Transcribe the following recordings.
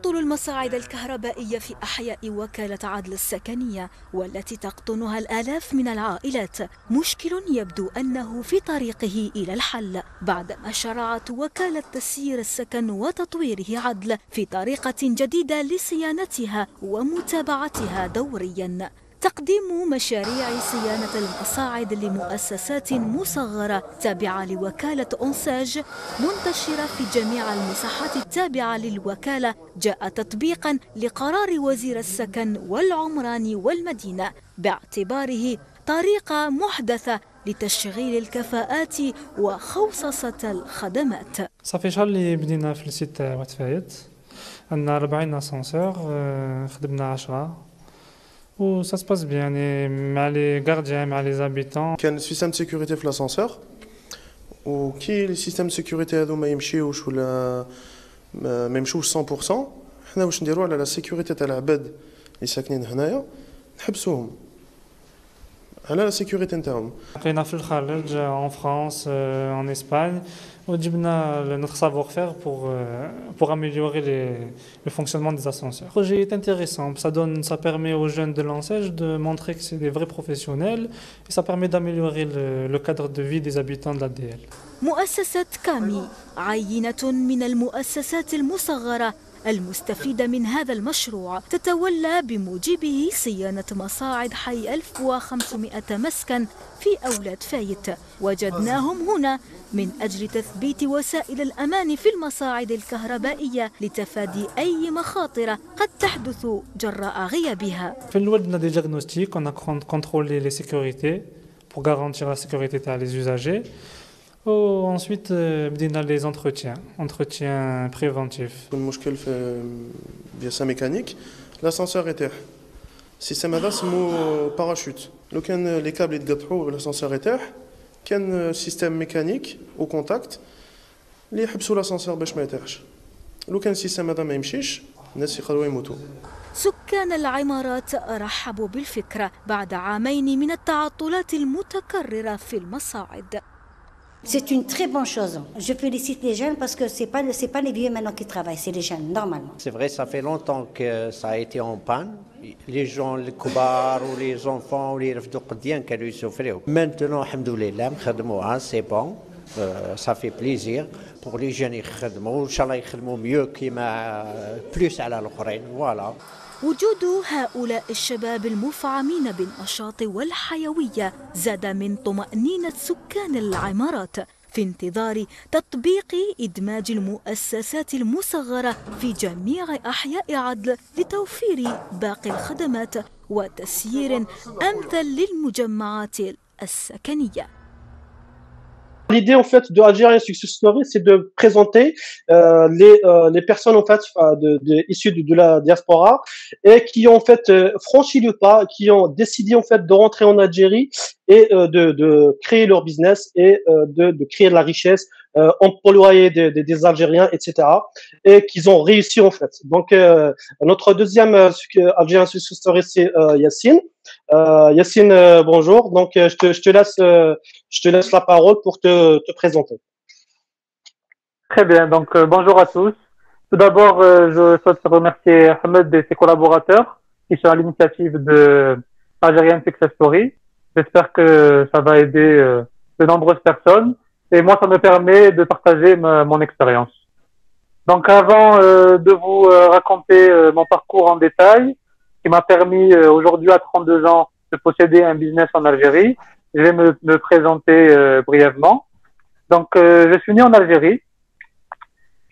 تعطل المصاعد الكهربائية في أحياء وكالة عدل السكنية والتي تقطنها الآلاف من العائلات مشكل يبدو أنه في طريقه إلى الحل بعدما شرعت وكالة تسيير السكن وتطويره عدل في طريقة جديدة لصيانتها ومتابعتها دورياً. تقديم مشاريع صيانة المصاعد لمؤسسات مصغرة تابعة لوكالة أنساج منتشرة في جميع المساحات التابعة للوكالة جاء تطبيقا لقرار وزير السكن والعمران والمدينة باعتباره طريقة محدثة لتشغيل الكفاءات وخوصصة الخدمات. صافي شهر اللي بدينا في السيت واتفايت عندنا 40 اسانسور خدمنا 10 و ça se passe bien يعني مع لي غارديان مع لي زابيتون. كان سيستم سيكوريتي في لاسانسور وكي لي سيستم سيكوريتي هذو ما يمشيوش ولا ما يمشوش 100%، حنا واش نديرو على لا سيكوريتي تاع العباد اللي ساكنين هنايا نحبسوهم على لا سيكوريتي نتاعهم. لقينا في الخارج en France en Espagne وجبنا notre savoir-faire pour améliorer le fonctionnement des ascenseurs. Le projet est intéressant, ça permet aux jeunes de l'ANSEJ de montrer que c'est des vrais professionnels et ça permet d'améliorer le cadre de vie des habitants de l'ADL. مؤسسة كامي عينة من المؤسسات المصغرة المستفيدة من هذا المشروع تتولى بموجبه صيانة مصاعد حي 1500 مسكن في أولاد فايت. وجدناهم هنا من أجل تثبيت وسائل الأمان في المصاعد الكهربائية لتفادي أي مخاطر قد تحدث جراء غيابها. في الأول بدنا دي diagnostics, on a contrôlé les sécurités pour garantir la sécurité des usagers. Ensuite, بدينا les entretiens préventifs. المشكل في بياسة ميكانيك لاسانسور يطيح. السيستم هذا سمو باراشوت. لو كان لي كابل يتقطعوا والاسانسور يطيح كان سيستم ميكانيك او كونتاكت اللي يحبسوا لاسانسور باش ما يطيحش. لو كان السيستم هذا ما يمشيش الناس يقدروا يموتوا. سكان العمارات رحبوا بالفكرة بعد عامين من التعطلات المتكررة في المصاعد. C'est une très bonne chose. Je félicite les jeunes parce que c'est pas les vieux maintenant qui travaillent, c'est les jeunes, normalement. C'est vrai, ça fait longtemps que ça a été en panne. Les gens, les كبار ou les enfants ou les رفدوا قديان كانوا يسوفروا. Maintenant, alhamdoulilah, نخدموها, c'est bon. Ça fait plaisir pour les jeunes يخدموا. إن شاء الله يخدموا mieux كيما plus على الآخرين. Voilà. وجود هؤلاء الشباب المفعمين بالنشاط والحيوية زاد من طمأنينة سكان العمارات في انتظار تطبيق إدماج المؤسسات المصغرة في جميع أحياء عدل لتوفير باقي الخدمات وتسيير أمثل للمجمعات السكنية. L'idée en fait de Algerian Success Story, c'est de présenter les personnes en fait issues de la diaspora et qui ont en fait franchi le pas, qui ont décidé en fait de rentrer en Algérie et de créer leur business et de créer de la richesse, employer des Algériens, etc. Et qu'ils ont réussi en fait. Donc notre deuxième Algerian Success Story, c'est Yacine. Yacine, bonjour. Donc je te laisse la parole pour te présenter. Très bien. Donc bonjour à tous. Tout d'abord, je souhaite remercier Ahmed et ses collaborateurs qui sont à l'initiative de Algerian Success Story. J'espère que ça va aider de nombreuses personnes et moi, ça me permet de partager mon expérience. Donc avant de vous raconter mon parcours en détail, qui m'a permis aujourd'hui à 32 ans de posséder un business en Algérie, je vais me présenter brièvement. Donc, je suis né en Algérie.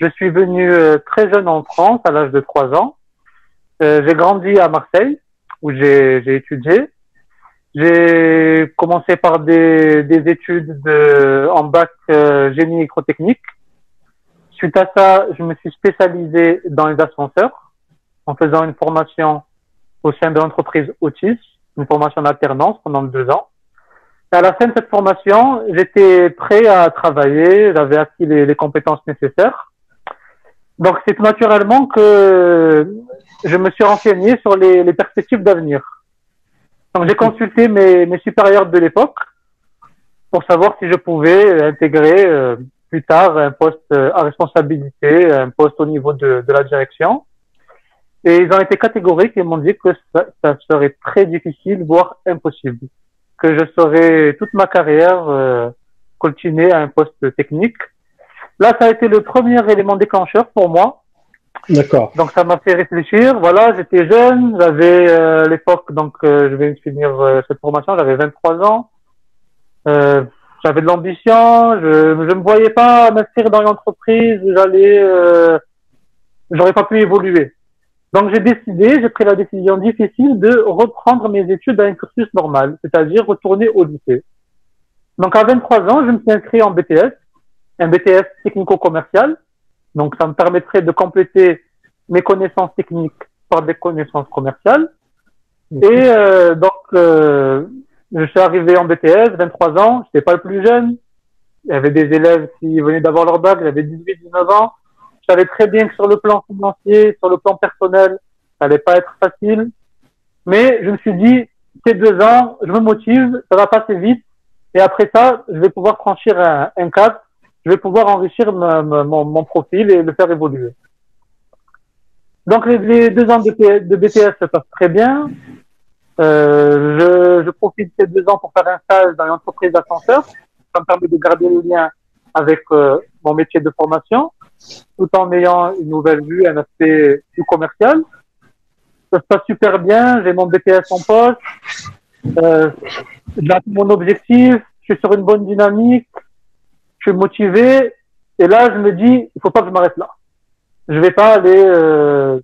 Je suis venu très jeune en France, à l'âge de 3 ans. J'ai grandi à Marseille, où j'ai étudié. J'ai commencé par des études en bac génie électrotechnique. Suite à ça, je me suis spécialisé dans les ascenseurs, en faisant une formation au sein de l'entreprise Otis, une formation d'alternance pendant 2 ans. Et à la fin de cette formation, j'étais prêt à travailler, j'avais acquis les compétences nécessaires. Donc c'est tout naturellement que je me suis renseigné sur les perspectives d'avenir. Donc j'ai consulté mes supérieurs de l'époque pour savoir si je pouvais intégrer plus tard un poste à responsabilité, un poste au niveau de la direction. Et ils ont été catégoriques et m'ont dit que ça serait très difficile, voire impossible. Que je saurais toute ma carrière continuer à un poste technique. Là, ça a été le premier élément déclencheur pour moi. D'accord. Donc, ça m'a fait réfléchir. Voilà, j'étais jeune, j'avais à l'époque, donc je vais finir cette formation, j'avais 23 ans. J'avais de l'ambition, je me voyais pas m'inscrire dans une entreprise où j'aurais pas pu évoluer. Donc, j'ai pris la décision difficile de reprendre mes études à un cursus normal, c'est-à-dire retourner au lycée. Donc, à 23 ans, je me suis inscrit en BTS, un BTS technico-commercial. Donc, ça me permettrait de compléter mes connaissances techniques par des connaissances commerciales. Et je suis arrivé en BTS, 23 ans, je n'étais pas le plus jeune. Il y avait des élèves qui venaient d'avoir leur bac, j'avais 18, 19 ans. Je savais très bien que sur le plan financier, sur le plan personnel, ça allait pas être facile. Mais je me suis dit, ces 2 ans, je me motive, ça va passer vite. Et après ça, je vais pouvoir franchir un cap. Je vais pouvoir enrichir mon profil et le faire évoluer. Donc, les 2 ans de BTS se passent très bien. Je profite de ces 2 ans pour faire un stage dans une entreprise d'ascenseur. Ça me permet de garder le lien avec mon métier de formation, tout en ayant une nouvelle vue, un aspect plus commercial. Ça se passe super bien. J'ai mon BTS en poche. J'ai atteint mon objectif. Je suis sur une bonne dynamique. Je suis motivé, et là, je me dis, il faut pas que je m'arrête là. Je vais pas aller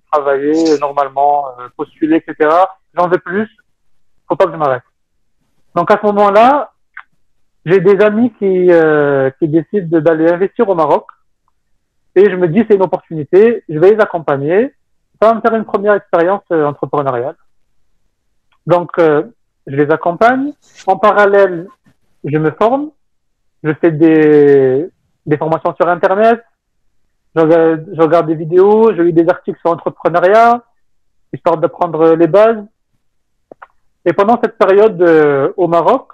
travailler normalement, postuler, etc. J'en veux plus. Il faut pas que je m'arrête. Donc, à ce moment-là, j'ai des amis qui décident d'aller investir au Maroc, et je me dis, c'est une opportunité, je vais les accompagner. Ça va me faire une première expérience entrepreneuriale. Donc, je les accompagne. En parallèle, je me forme. Je fais des formations sur Internet, je regarde des vidéos, je lis des articles sur l'entrepreneuriat, histoire d'apprendre les bases. Et pendant cette période au Maroc,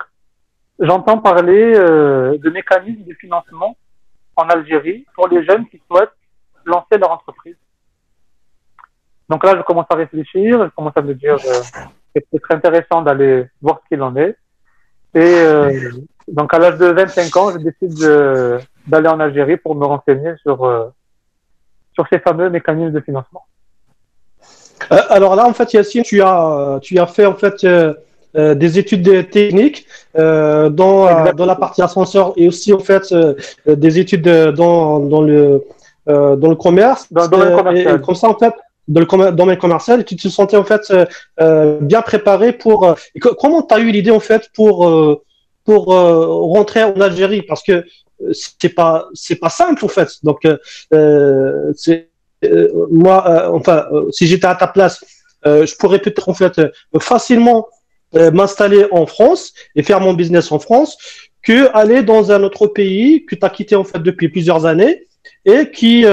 j'entends parler de mécanismes de financement en Algérie pour les jeunes qui souhaitent lancer leur entreprise. Donc là, je commence à réfléchir, je commence à me dire c'est peut-être intéressant d'aller voir ce qu'il en est. Et donc, à l'âge de 25 ans, je décide d'aller en Algérie pour me renseigner sur ces fameux mécanismes de financement. Alors là, en fait, Yassine, tu as fait en fait des études techniques dans la partie ascenseur et aussi en fait des études dans le commerce. Dans le domaine commercial. Et comme ça, en fait, dans le domaine commercial, et tu te sentais en fait bien préparé pour. Comment tu as eu l'idée en fait pour rentrer en Algérie, parce que c'est pas simple en fait. Donc moi, si j'étais à ta place, je pourrais peut-être en fait facilement m'installer en France et faire mon business en France, que aller dans un autre pays que tu as quitté en fait depuis plusieurs années et qui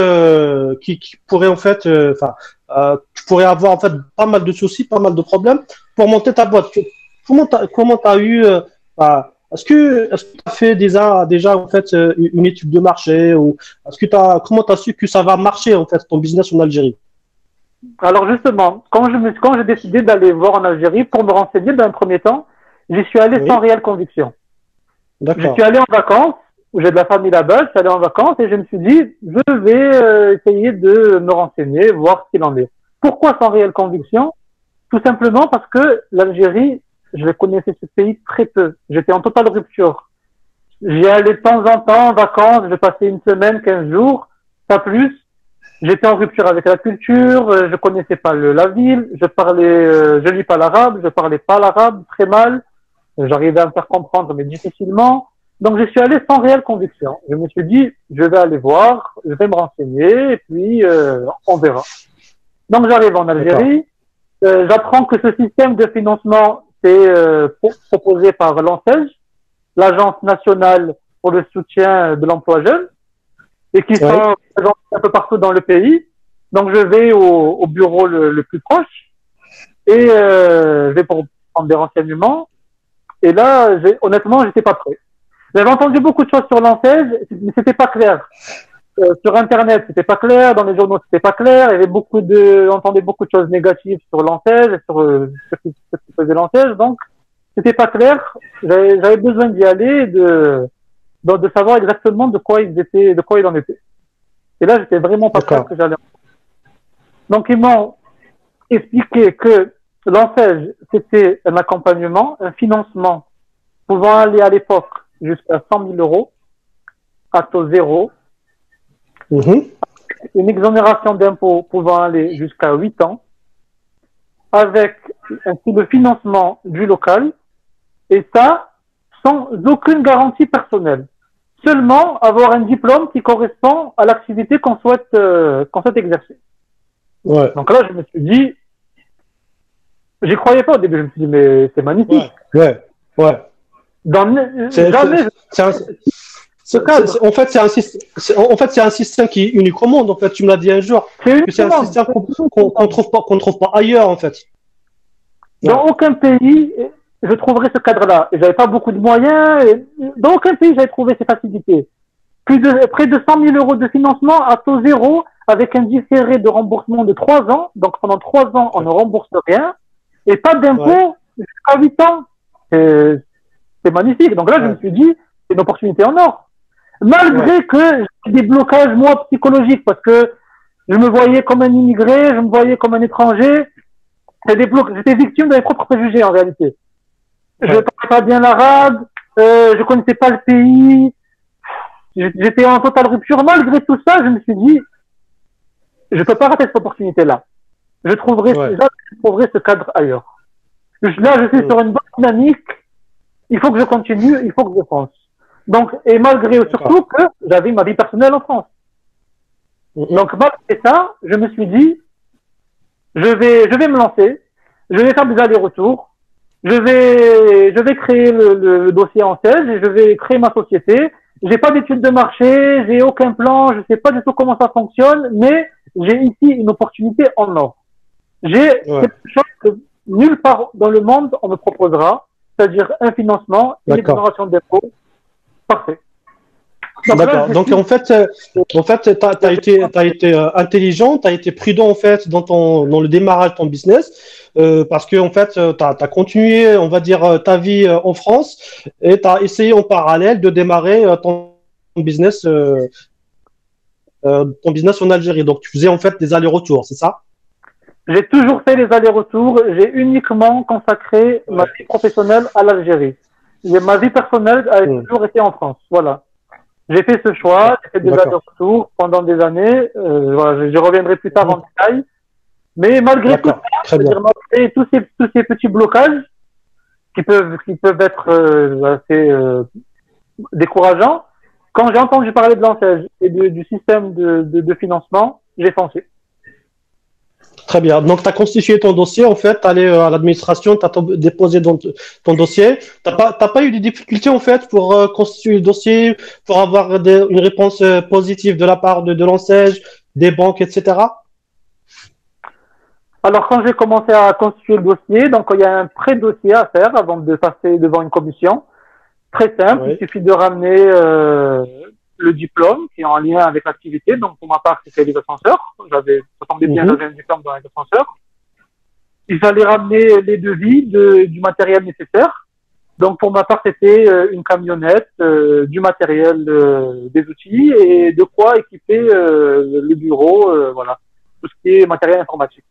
pourrait en fait, tu pourrais avoir en fait pas mal de soucis, pas mal de problèmes pour monter ta boîte. Comment t'as eu est-ce que tu as fait déjà en fait une étude de marché, ou comment tu as su que ça va marcher en fait ton business en Algérie? Alors justement, quand j'ai décidé d'aller voir en Algérie pour me renseigner d'un premier temps, j'y suis allé sans réelle conviction. Je suis allé en vacances, où j'ai de la famille là-bas, je suis allé en vacances et je me suis dit, je vais essayer de me renseigner, voir ce qu'il en est. Pourquoi sans réelle conviction? Tout simplement parce que l'Algérie, je connaissais ce pays très peu. J'étais en totale rupture. J'y allais de temps en temps en vacances, je passais une semaine, 15 jours, pas plus. J'étais en rupture avec la culture, je connaissais pas la ville, je lis pas l'arabe, je parlais pas l'arabe, très mal. J'arrivais à me faire comprendre, mais difficilement. Donc, je suis allé sans réelle conviction. Je me suis dit, je vais aller voir, je vais me renseigner, et puis on verra. Donc, j'arrive en Algérie. J'apprends que ce système de financement c'est proposé par l'ANSEJ, l'Agence nationale pour le soutien de l'emploi jeune, et qui sont présents un peu partout dans le pays. Donc, je vais au bureau le plus proche et je vais pour prendre des renseignements. Et là, honnêtement, j'étais pas prêt. J'avais entendu beaucoup de choses sur l'ANSEJ, mais c'était pas clair. sur Internet, c'était pas clair, dans les journaux, c'était pas clair, il y avait on entendait beaucoup de choses négatives sur l'ANSES et sur ce qui faisait l'ANSES, donc c'était pas clair. J'avais besoin d'y aller, et de savoir exactement de quoi il en était. Et là, j'étais vraiment pas clair que j'allais. Donc, ils m'ont expliqué que l'ANSES, c'était un accompagnement, un financement pouvant aller à l'époque jusqu'à 100 000 euros à taux zéro. Une exonération d'impôts pouvant aller jusqu'à 8 ans, avec ainsi le financement du local, et ça sans aucune garantie personnelle. Seulement avoir un diplôme qui correspond à l'activité qu'on souhaite exercer. Ouais. Donc là, je me suis dit, j'y croyais pas au début, je me suis dit, mais c'est magnifique. Ouais. En fait, c'est un système qui est unique au monde. En fait, tu me l'as dit un jour. C'est un système qu'on trouve pas ailleurs, en fait. Dans aucun pays, je trouverais ce cadre-là. Et j'avais pas beaucoup de moyens. Dans aucun pays, j'avais trouvé ces facilités. Près de 100 000 euros de financement à taux zéro, avec un différé de remboursement de 3 ans. Donc, pendant 3 ans, on ne rembourse rien. Et pas d'impôt jusqu'à 8 ans. C'est magnifique. Donc là, je me suis dit, c'est une opportunité en or. Malgré que j'ai des blocages, moi, psychologiques, parce que je me voyais comme un immigré, je me voyais comme un étranger. J'étais victime de mes propres préjugés, en réalité. Je ne parlais pas bien l'arabe, je connaissais pas le pays, j'étais en totale rupture. Malgré tout ça, je me suis dit, je peux pas rater cette opportunité-là. Je trouverai ce cadre ailleurs. Là, je suis sur une bonne dynamique. Il faut que je continue, il faut que je fonce. Donc, et malgré surtout que j'avais ma vie personnelle en France. Donc, malgré ça, je me suis dit, je vais me lancer, je vais faire des allers-retours, je vais créer le dossier en 16 et je vais créer ma société. J'ai pas d'études de marché, j'ai aucun plan, je sais pas du tout comment ça fonctionne, mais j'ai ici une opportunité en or. J'ai quelque chose que nulle part dans le monde on me proposera, c'est-à-dire un financement, une exonération d'impôts. Parfait. D'accord. Donc en fait, t'as été intelligent, t'as été prudent en fait dans le démarrage de ton business, parce que en fait, t'as continué, on va dire, ta vie en France et t'as essayé en parallèle de démarrer ton business en Algérie. Donc tu faisais en fait des allers-retours, c'est ça? J'ai toujours fait les allers-retours. J'ai uniquement consacré ma vie professionnelle à l'Algérie. Ma vie personnelle a toujours été en France. Voilà. J'ai fait ce choix, j'ai fait des allers-retours pendant des années. Voilà, je reviendrai plus tard en détail. Mais malgré tout ça, malgré tous ces petits blocages qui peuvent être assez décourageants, quand j'ai entendu parler de l'ANSES et du système de financement, j'ai foncé. Très bien. Donc, tu as constitué ton dossier, en fait, tu allé à l'administration, tu as déposé ton dossier. Tu n'as pas eu de difficultés, en fait, pour constituer le dossier, pour avoir une réponse positive de la part de l'ANSES, des banques, etc. Alors, quand j'ai commencé à constituer le dossier, donc il y a un pré-dossier à faire avant de passer devant une commission. Très simple, il suffit de ramener le diplôme qui est en lien avec l'activité. Donc, pour ma part, c'était les ascenseurs. Ça tombait bien, j'avais un diplôme dans les ascenseurs. Il fallait ramener les devis du matériel nécessaire. Donc, pour ma part, c'était une camionnette, du matériel, des outils et de quoi équiper le bureau, voilà, tout ce qui est matériel informatique.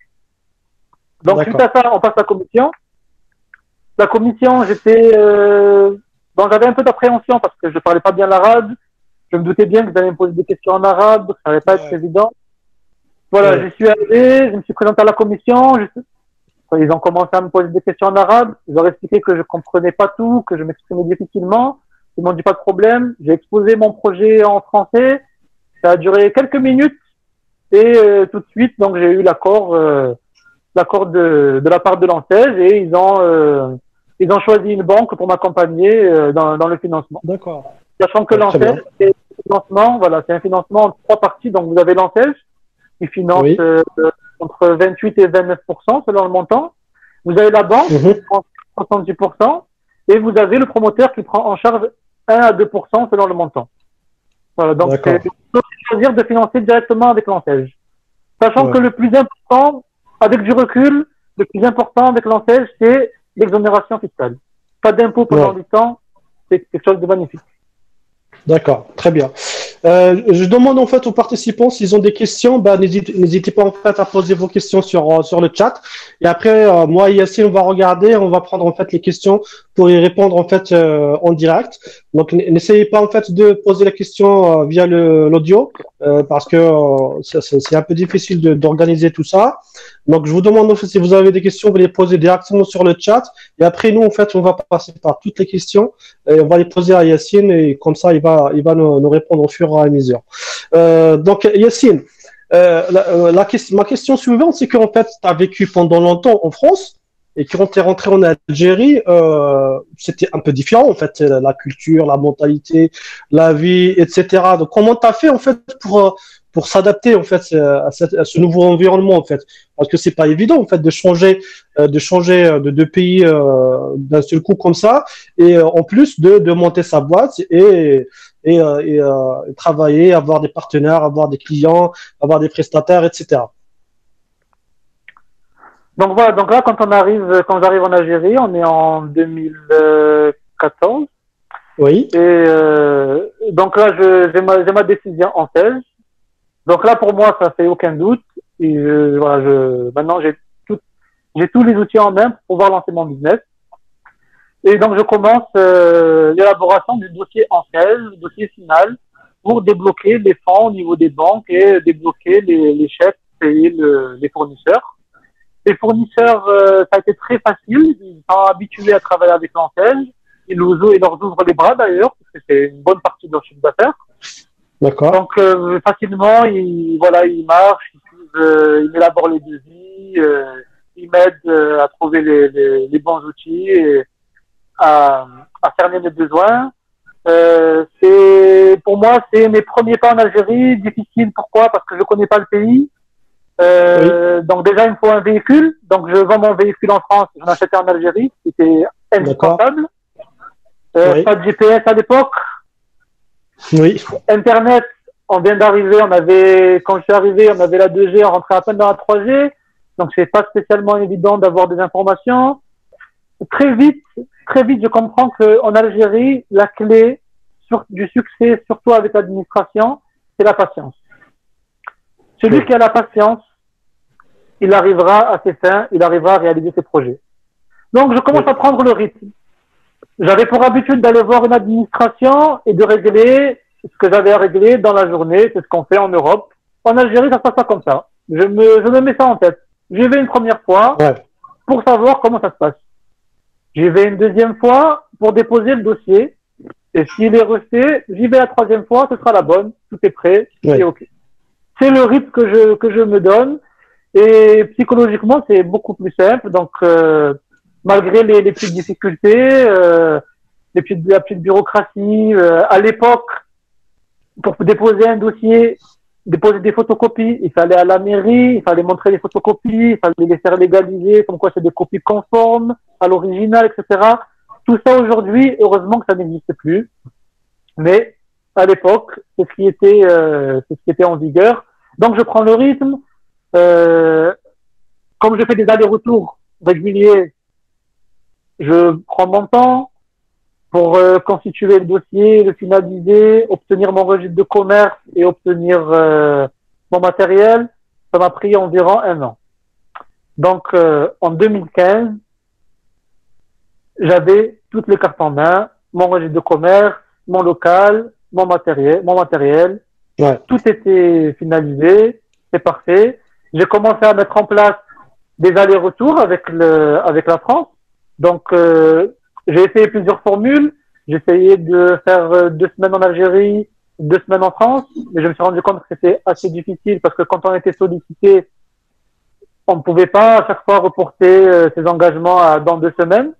Donc, suite à ça, on passe à la commission. La commission, j'avais un peu d'appréhension parce que je parlais pas bien l'arabe. Je me doutais bien que vous allez me poser des questions en arabe, ça n'allait pas être évident. Voilà, j'y suis allé, je me suis présenté à la commission. Ils ont commencé à me poser des questions en arabe. Ils ont expliqué que je comprenais pas tout, que je m'exprimais difficilement. Ils m'ont dit pas de problème. J'ai exposé mon projet en français. Ça a duré quelques minutes et tout de suite, donc j'ai eu l'accord de la part de l'ANSES et ils ont choisi une banque pour m'accompagner dans le financement. D'accord. Sachant que l'ANSES, c'est un financement en 3 parties. Donc, vous avez l'ANSES qui finance entre 28 et 29% selon le montant. Vous avez la banque qui prend 70% et vous avez le promoteur qui prend en charge 1 à 2% selon le montant. Voilà, donc D'accord. c'est choisir de financer directement avec l'ANSEJ. Sachant Ouais. que le plus important, avec du recul, le plus important avec l'ANSEJ, c'est l'exonération fiscale. Pas d'impôt pendant Ouais. 8 ans, c'est quelque chose de magnifique. D'accord, très bien. Je demande en fait aux participants s'ils ont des questions, bah, n'hésitez pas en fait à poser vos questions sur le chat. Et après, moi et Yacine, on va regarder, on va prendre en fait les questions pour y répondre en fait en direct. Donc n'essayez pas en fait de poser la question via l'audio parce que c'est un peu difficile d'organiser tout ça. Donc je vous demande en fait si vous avez des questions, vous les posez directement sur le chat. Et après nous en fait, on va passer par toutes les questions. Et on va les poser à Yacine et comme ça, il va nous répondre au fur et à mesure. Donc, Yacine, ma question suivante, c'est qu'en fait, tu as vécu pendant longtemps en France et quand tu es rentré en Algérie, c'était un peu différent, en fait, la culture, la mentalité, la vie, etc. Donc, comment tu as fait, en fait, pour s'adapter, en fait, à ce nouveau environnement, en fait? Parce que c'est pas évident, en fait, de pays d'un seul coup comme ça et en plus de monter sa boîte et travailler, avoir des partenaires, avoir des clients, avoir des prestataires, etc. Donc voilà, donc là, quand j'arrive en Algérie, on est en 2014. Oui, Et donc là, j'ai ma décision en 16. Donc là, pour moi, ça fait aucun doute. Et voilà, maintenant, j'ai tous les outils en main pour pouvoir lancer mon business. Et donc, je commence l'élaboration du dossier en 16, le dossier final, pour débloquer les fonds au niveau des banques et débloquer les chèques, payer les fournisseurs. Les fournisseurs, ça a été très facile. Ils sont habitués à travailler avec l'ANSEJ. Ils leur ouvrent les bras d'ailleurs, parce que c'est une bonne partie de leur chiffre d'affaires. d'accord. Donc facilement, ils marchent, ils élaborent les devis, ils m'aident à trouver les bons outils et à cerner mes besoins. Pour moi, c'est mes premiers pas en Algérie, difficile. Pourquoi? Parce que je connais pas le pays. Donc déjà, il me faut un véhicule. Donc je vends mon véhicule en France, j'en achetais en Algérie, c'était indispensable. Oui. Pas de GPS à l'époque. Oui, Internet, on vient d'arriver, quand je suis arrivé, on avait la 2G, on rentrait à peine dans la 3G. Donc c'est pas spécialement évident d'avoir des informations. Très vite, je comprends qu'en Algérie, la clé du succès, surtout avec l'administration, c'est la patience. Celui qui a la patience, il arrivera à ses fins, il arrivera à réaliser ses projets. Donc, je commence à prendre le rythme. J'avais pour habitude d'aller voir une administration et de régler ce que j'avais à régler dans la journée. C'est ce qu'on fait en Europe. En Algérie, ça se passe pas comme ça. Je me mets ça en tête. J'y vais une première fois pour savoir comment ça se passe. J'y vais une deuxième fois pour déposer le dossier. Et s'il est rejeté, j'y vais la troisième fois, ce sera la bonne. Tout est prêt, c'est OK. C'est le rythme que je me donne. Et psychologiquement, c'est beaucoup plus simple. Donc, malgré les petites difficultés, la petite bureaucratie, à l'époque, pour déposer un dossier, déposer des photocopies, il fallait à la mairie, il fallait montrer les photocopies, il fallait les faire légaliser, comme quoi c'est des copies conformes à l'original, etc. Tout ça aujourd'hui, heureusement que ça n'existe plus. Mais à l'époque, c'est ce qui était en vigueur. Donc je prends le rythme. Comme je fais des allers-retours réguliers, je prends mon temps pour constituer le dossier, le finaliser, obtenir mon registre de commerce et obtenir mon matériel. Ça m'a pris environ 1 an. Donc en 2015, j'avais toutes les cartes en main, mon registre de commerce, mon local, mon matériel. Tout était finalisé, c'est parfait. J'ai commencé à mettre en place des allers-retours avec la France. Donc, j'ai essayé plusieurs formules. J'ai essayé de faire 2 semaines en Algérie, 2 semaines en France, mais je me suis rendu compte que c'était assez difficile parce que quand on était sollicité, on ne pouvait pas à chaque fois reporter ses engagements dans 2 semaines.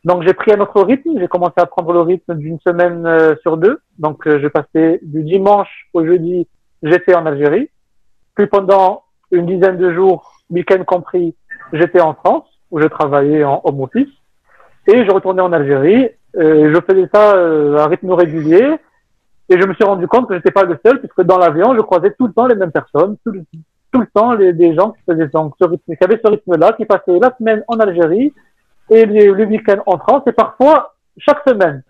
Donc, j'ai pris un autre rythme. J'ai commencé à prendre le rythme d'une semaine sur 2. Donc, je passais du dimanche au jeudi, j'étais en Algérie. Puis pendant une dizaine de jours, week-end compris, j'étais en France, où je travaillais en home office. Et je retournais en Algérie. Je faisais ça à rythme régulier. Et je me suis rendu compte que j'étais pas le seul, puisque dans l'avion, je croisais tout le temps les mêmes personnes, tout le temps des gens qui faisaient donc ce rythme, qui avaient ce rythme-là, qui passaient la semaine en Algérie et le week-end en France, et parfois chaque semaine.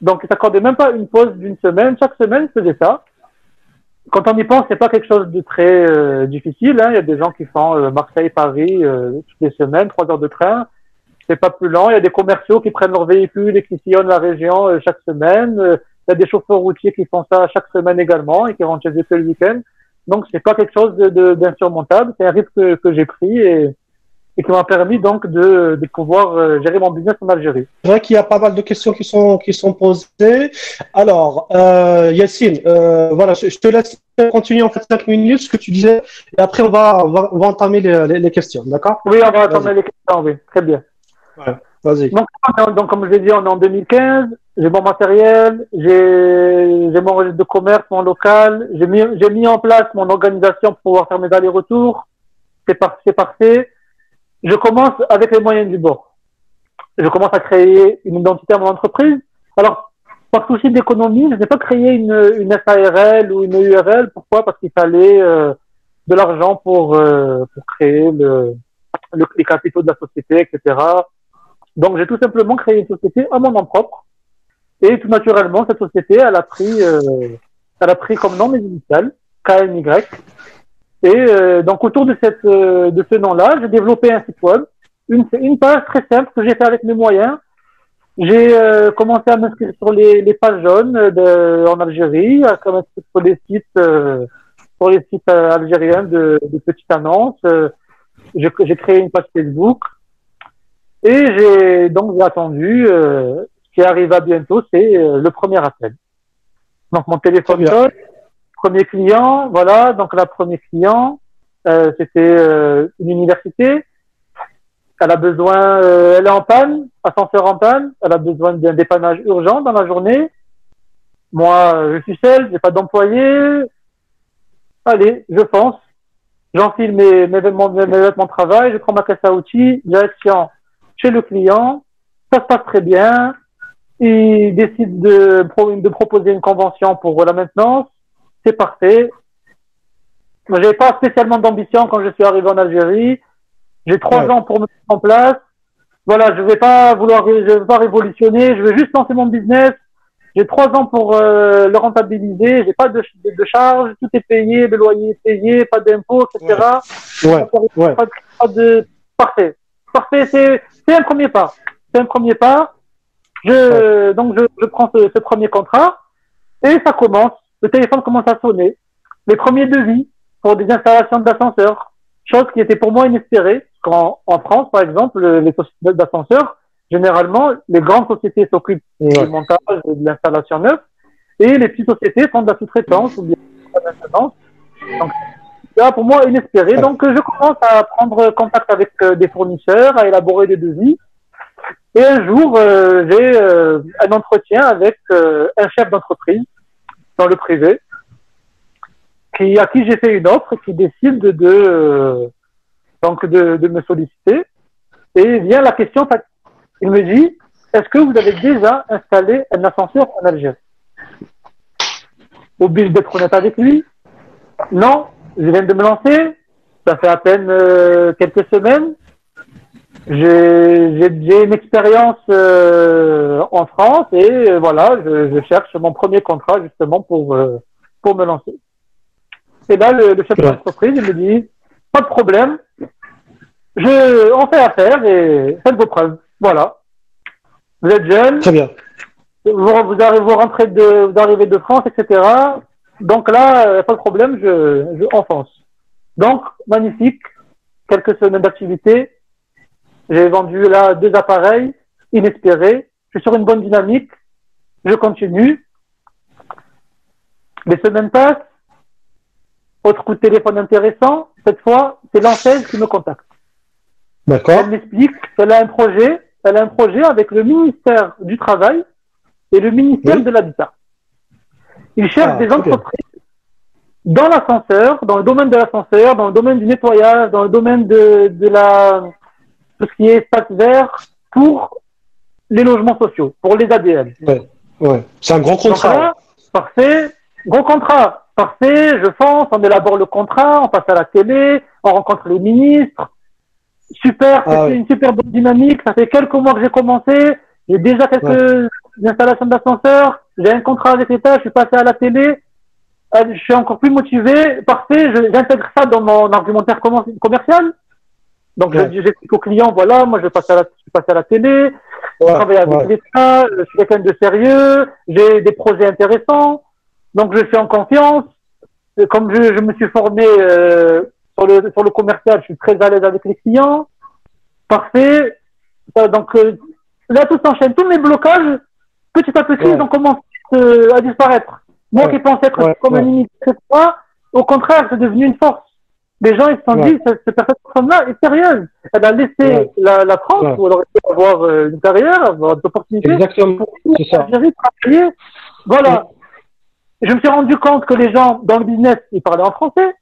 Donc, ils s'accordaient même pas une pause d'une semaine. Chaque semaine, ils faisaient ça. Quand on y pense, c'est pas quelque chose de très difficile. Hein. Il y a des gens qui font Marseille-Paris toutes les semaines, 3 heures de train. C'est pas plus lent. Il y a des commerciaux qui prennent leur véhicule et qui sillonnent la région chaque semaine. Il y a des chauffeurs routiers qui font ça chaque semaine également et qui rentrent chez eux que le week-end. Donc, c'est pas quelque chose d'insurmontable. C'est un risque que j'ai pris et qui m'a permis donc de pouvoir gérer mon business en Algérie. C'est vrai qu'il y a pas mal de questions qui sont posées. Alors, Yacine, voilà, je te laisse continuer en fait 5 minutes ce que tu disais et après on va entamer les questions, d'accord? Oui, on va entamer les questions, oui, très bien. Ouais, vas-y. Donc, comme je l'ai dit, on est en 2015, j'ai mon matériel, j'ai mon registre de commerce, mon local, j'ai mis en place mon organisation pour pouvoir faire mes allers-retours. C'est parfait. Je commence avec les moyens du bord. Je commence à créer une identité à mon entreprise. Alors, par souci d'économie, je n'ai pas créé une SARL ou une URL. Pourquoi? Parce qu'il fallait de l'argent pour créer les capitaux de la société, etc. Donc, j'ai tout simplement créé une société à mon nom propre. Et tout naturellement, cette société, elle a pris comme nom mes initiales, KNY. Et donc autour de ce nom-là, j'ai développé un site web, une page très simple que j'ai fait avec mes moyens. J'ai commencé à m'inscrire sur les pages jaunes en Algérie, à commencer sur les sites algériens de petites annonces. J'ai créé une page Facebook et j'ai attendu. Ce qui arriva bientôt, c'est le premier appel. Donc mon téléphone sonne. Premier client, voilà, donc la premier client, c'était une université. Elle a besoin, elle est en panne, ascenseur en panne, elle a besoin d'un dépannage urgent dans la journée. Moi, je suis seul, j'ai pas d'employé. Allez, je fonce, j'enfile mes vêtements de travail, je prends ma caisse à outils, direction chez le client. Ça se passe très bien. Il décide de proposer une convention pour la maintenance. C'est parfait. Moi, j'avais pas spécialement d'ambition quand je suis arrivé en Algérie. J'ai 3 ans pour me mettre en place. Voilà, je vais pas révolutionner. Je veux juste lancer mon business. J'ai 3 ans pour le rentabiliser. J'ai pas de charges. Tout est payé. Le loyer est payé. Pas d'impôts, etc. Ouais. Parfait. Parfait. C'est un premier pas. Donc, je prends ce premier contrat et ça commence. Le téléphone commence à sonner. Les premiers devis pour des installations d'ascenseurs. Chose qui était pour moi inespérée. En France, par exemple, les sociétés d'ascenseurs, généralement, les grandes sociétés s'occupent du montage et de l'installation neuve et les petites sociétés font de la sous-traitance ou bien de la maintenance. Donc, c'est pour moi inespéré. Donc, je commence à prendre contact avec des fournisseurs, à élaborer des devis. Et un jour, j'ai un entretien avec un chef d'entreprise dans le privé, à qui j'ai fait une offre, qui décide de me solliciter. Et vient la question, il me dit, est-ce que vous avez déjà installé un ascenseur en Algérie? Obligé d'être honnête avec lui. Non, je viens de me lancer. Ça fait à peine quelques semaines. J'ai une expérience en France et voilà, je cherche mon premier contrat justement pour me lancer. Et là, le chef d'entreprise, il me dit, pas de problème, on fait affaire et faites vos preuves. Voilà. Vous êtes jeune. Très bien. Vous arrivez de France, etc. Donc là, pas de problème, je enfonce. Donc, magnifique. Quelques semaines d'activité. J'ai vendu là 2 appareils inespérés. Je suis sur une bonne dynamique. Je continue. Les semaines passent. Autre coup de téléphone intéressant. Cette fois, c'est l'enseigne qui me contacte. D'accord. Elle m'explique qu'elle a un projet. Elle a un projet avec le ministère du Travail et le ministère de l'Habitat. Ils cherchent des entreprises dans l'ascenseur, dans le domaine de l'ascenseur, dans le domaine du nettoyage, dans le domaine de tout ce qui est espace vert pour les logements sociaux, pour les ADL. Ouais. C'est un grand contrat. parfait. Gros contrat, parfait, je fonce, on élabore le contrat, on passe à la télé, on rencontre les ministres. Super, c'est une super bonne dynamique. Ça fait quelques mois que j'ai commencé. J'ai déjà quelques installations d'ascenseurs. J'ai un contrat avec l'État, je suis passé à la télé. Je suis encore plus motivé. Parfait, j'intègre ça dans mon argumentaire commercial. Donc, j'explique aux clients, voilà, moi, je suis passé à la télé, je travaille avec l'État, je suis quelqu'un de sérieux, j'ai des projets intéressants, donc je suis en confiance. Comme je me suis formé sur le commercial, je suis très à l'aise avec les clients. Parfait. Donc, là, tout s'enchaîne. Tous mes blocages, petit à petit, ils ont commencé à disparaître. Moi qui pensais être comme un limite, au contraire, c'est devenu une force. Les gens, ils se sont dit, cette personne-là est sérieuse. Elle a laissé la France, où elle aurait pu avoir une carrière, avoir des opportunités. Exactement. C'est ça. Travailler. Voilà. Je me suis rendu compte que les gens, dans le business, ils parlaient en français.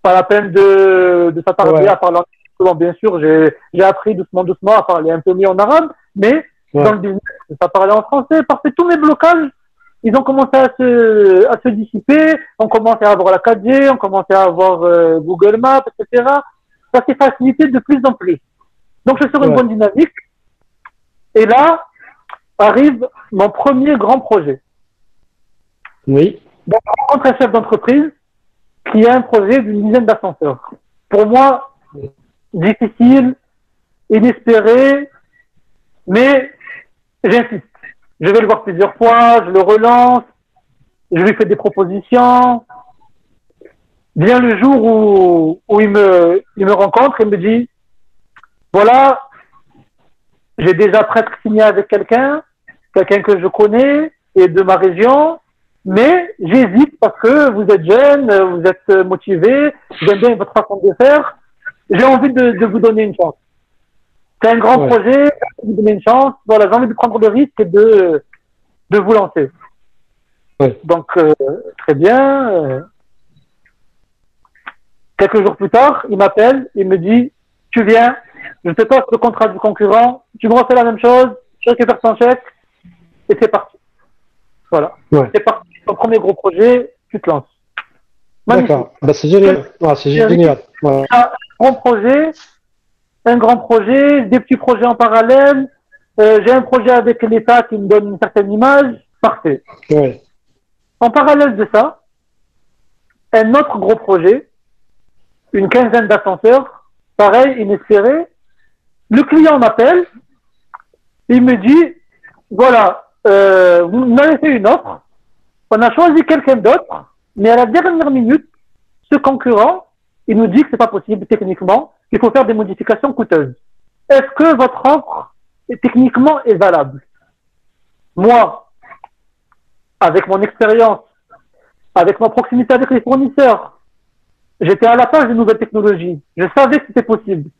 Pas la peine de s'attarder à parler en anglais. Bien sûr, j'ai appris doucement à parler un peu mieux en arabe, mais dans le business, ça parlait en français. Parce que tous mes blocages, ils ont commencé à se dissiper, on commençait à avoir la 4G, on commençait à avoir Google Maps, etc. Ça s'est facilité de plus en plus. Donc, je suis sur une bonne dynamique. Et là, arrive mon premier grand projet. Oui. Donc, je rencontre un chef d'entreprise qui a un projet d'une dizaine d'ascenseurs. Pour moi, difficile, inespéré, mais j'insiste. Je vais le voir plusieurs fois, je le relance, je lui fais des propositions. Vient le jour où il me rencontre et me dit, voilà, j'ai déjà presque signé avec quelqu'un que je connais et de ma région, mais j'hésite parce que vous êtes jeune, vous êtes motivé, j'aime bien votre façon de faire, j'ai envie de vous donner une chance. C'est un grand projet, vous donner une chance. Voilà, j'ai envie de prendre le risque et de vous lancer. Donc, très bien. Quelques jours plus tard, il m'appelle, il me dit, tu viens, je te passe le contrat du concurrent, tu me refais la même chose, je récupère ton chèque, et c'est parti. Voilà. C'est parti. Ton premier gros projet, tu te lances. D'accord. Bah, c'est génial. C'est génial. Un grand projet, des petits projets en parallèle. J'ai un projet avec l'État qui me donne une certaine image. Parfait. En parallèle de ça, un autre gros projet, une quinzaine d'ascenseurs, pareil, inespéré. Le client m'appelle, il me dit, voilà, vous m'avez fait une offre, on a choisi quelqu'un d'autre, mais à la dernière minute, ce concurrent, il nous dit que c'est pas possible techniquement, qu'il faut faire des modifications coûteuses. Est-ce que votre offre techniquement est valable? Moi, avec mon expérience, avec ma proximité avec les fournisseurs, j'étais à la page des nouvelles technologies. Je savais que c'était possible.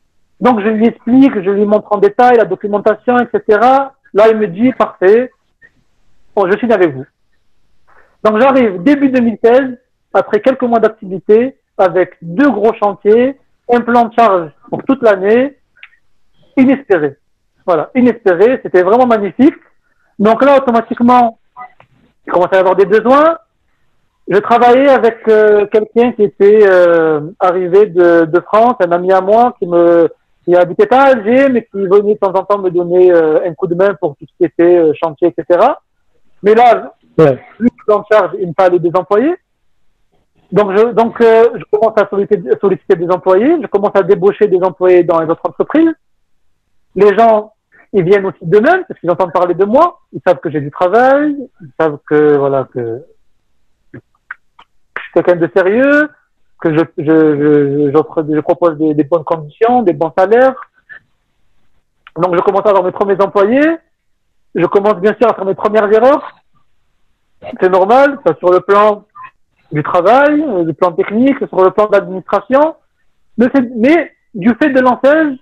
Donc je lui explique, je lui montre en détail la documentation, etc. Là, il me dit, parfait, bon, je signe avec vous. Donc j'arrive début 2016, après quelques mois d'activité, avec 2 gros chantiers, un plan de charge pour toute l'année, inespéré. Voilà, inespéré, c'était vraiment magnifique. Donc là, automatiquement, j'ai commencé à avoir des besoins. Je travaillais avec quelqu'un qui était arrivé de France, un ami à moi qui habitait pas à Alger, mais qui venait de temps en temps me donner un coup de main pour tout ce qui était chantier, etc. Mais là, vu que le plan de charge, il me fallait des employés. Donc, je commence à solliciter des employés, je commence à débaucher des employés dans les autres entreprises. Les gens, ils viennent aussi d'eux-mêmes parce qu'ils entendent parler de moi. Ils savent que j'ai du travail, ils savent que je suis quelqu'un de sérieux, que je propose des bonnes conditions, des bons salaires. Donc, je commence à avoir mes premiers employés. Je commence bien sûr à faire mes premières erreurs. C'est normal, ça sur le plan du travail, du plan technique, sur le plan de l'administration. Mais du fait de l'enseigne,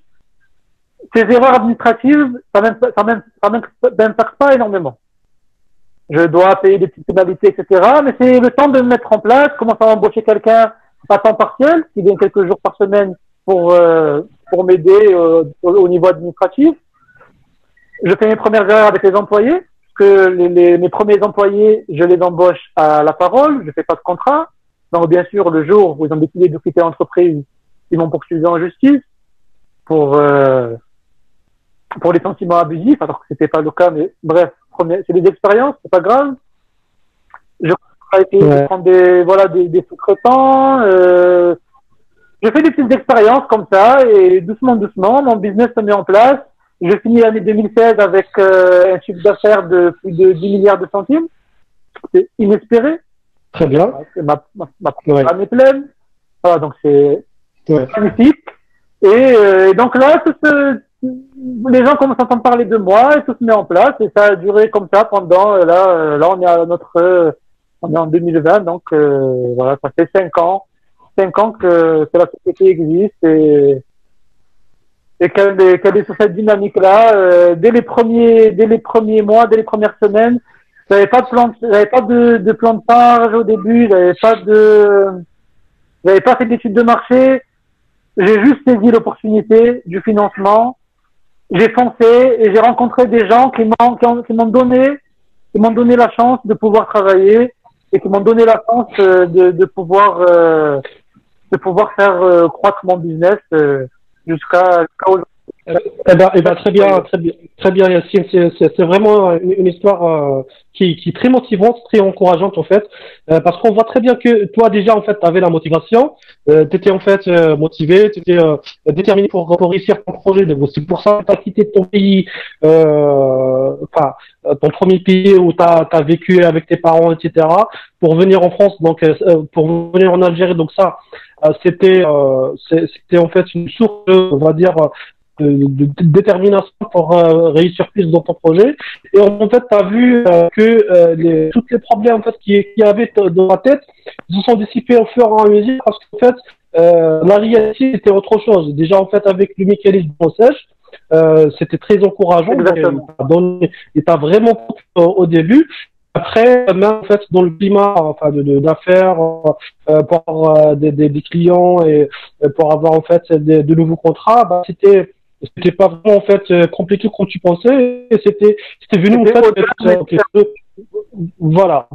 ces erreurs administratives, ça m'impacte pas énormément. Je dois payer des petites pénalités, etc. Mais c'est le temps de me mettre en place, commencer à embaucher quelqu'un à temps partiel, qui vient quelques jours par semaine pour m'aider au niveau administratif. Je fais mes premières erreurs avec les employés. que mes premiers employés, je les embauche à la parole, je fais pas de contrat. Donc, bien sûr, le jour où ils ont décidé de quitter l'entreprise, ils m'ont poursuivi en justice pour licenciement abusif, alors que c'était pas le cas, mais bref, c'est des expériences, c'est pas grave. Je prends des sous-traitants, je fais des petites expériences comme ça, et doucement, mon business se met en place. Je finis l'année 2016 avec un chiffre d'affaires de plus de 10 milliards de centimes. C'est inespéré. Très bien. Ma programme est pleine. Voilà, donc c'est magnifique. Et donc là, les gens commencent à entendre parler de moi et tout se met en place. Et ça a duré comme ça pendant, là on est on est en 2020, donc voilà, ça fait 5 ans. 5 ans que la société existe et qu'elle est sur cette dynamique-là. Dès les premiers mois, dès les premières semaines, j'avais pas de plan de charge au début, j'avais pas fait d'études de marché. J'ai juste saisi l'opportunité du financement. J'ai foncé et j'ai rencontré des gens qui m'ont donné la chance de pouvoir travailler et qui m'ont donné la chance de pouvoir faire croître mon business jusqu'à aujourd'hui. Très bien, Yacine. C'est vraiment une histoire qui est très motivante, très encourageante en fait, parce qu'on voit très bien que toi déjà en fait, tu avais la motivation, tu étais en fait motivé, tu étais déterminé pour réussir ton projet. Donc c'est pour ça que tu as quitté ton pays, ton premier pays où tu as vécu avec tes parents, etc., pour venir en France, donc pour venir en Algérie. Donc ça, c'était en fait une source, on va dire, de détermination pour réussir plus dans ton projet. Et en fait, tu as vu que tous les problèmes en fait qu'il y avait dans ta tête, ils se sont dissipés au fur et à mesure parce qu'en fait, la réalité c'était autre chose. Déjà en fait, avec le mécanisme de sèche, c'était très encourageant. Et tu as vraiment au début. Après, même en fait, dans le climat d'affaires, pour des clients et pour avoir en fait de nouveaux contrats, c'était pas vraiment en fait compliqué comme tu pensais. Et c'était venu en fait. Voilà.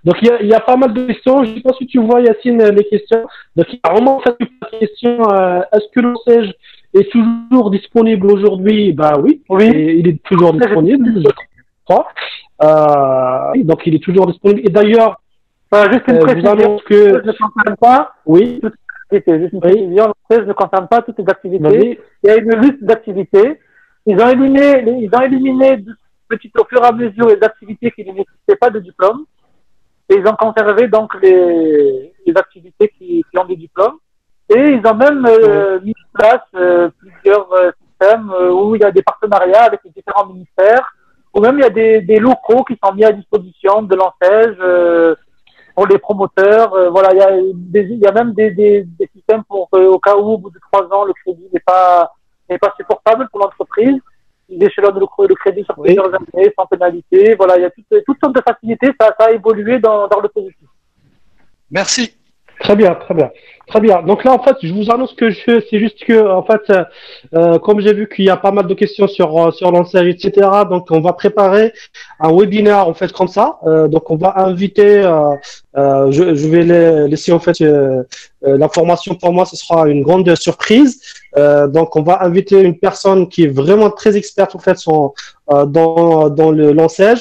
Donc il y a pas mal de questions. Je sais pas si tu vois, Yacine, les questions. Donc il y a vraiment en fait une question. Est-ce que le siège est toujours disponible aujourd'hui? Bah oui. Il est toujours disponible, je crois. Donc il est toujours disponible. Et d'ailleurs, juste une précision, que je ne concerne pas. Oui. Juste une précision, le ne concerne pas toutes les activités. Il y a une liste d'activités. Ils ont éliminé au fur et à mesure les activités qui ne nécessitaient pas de diplôme. Et ils ont conservé donc les activités qui ont des diplômes. Et ils ont même mis en place plusieurs systèmes où il y a des partenariats avec les différents ministères, ou même il y a des locaux qui sont mis à disposition de l'ANSEJ pour les promoteurs. Voilà, il y a même des systèmes pour au cas où, au bout de 3 ans, le crédit n'est pas supportable pour l'entreprise. Ils échelonnent le crédit sur plusieurs années sans pénalité. Voilà, il y a toutes sortes de facilités. Ça a évolué dans le positif. Merci. Très bien. Donc là, en fait, je vous annonce que c'est juste que, en fait, comme j'ai vu qu'il y a pas mal de questions sur l'enseigne, etc., donc on va préparer un webinaire, en fait, comme ça. Donc on va inviter, je vais laisser, en fait, l'information pour moi, ce sera une grande surprise. Donc on va inviter une personne qui est vraiment très experte, en fait, dans l'enseigne.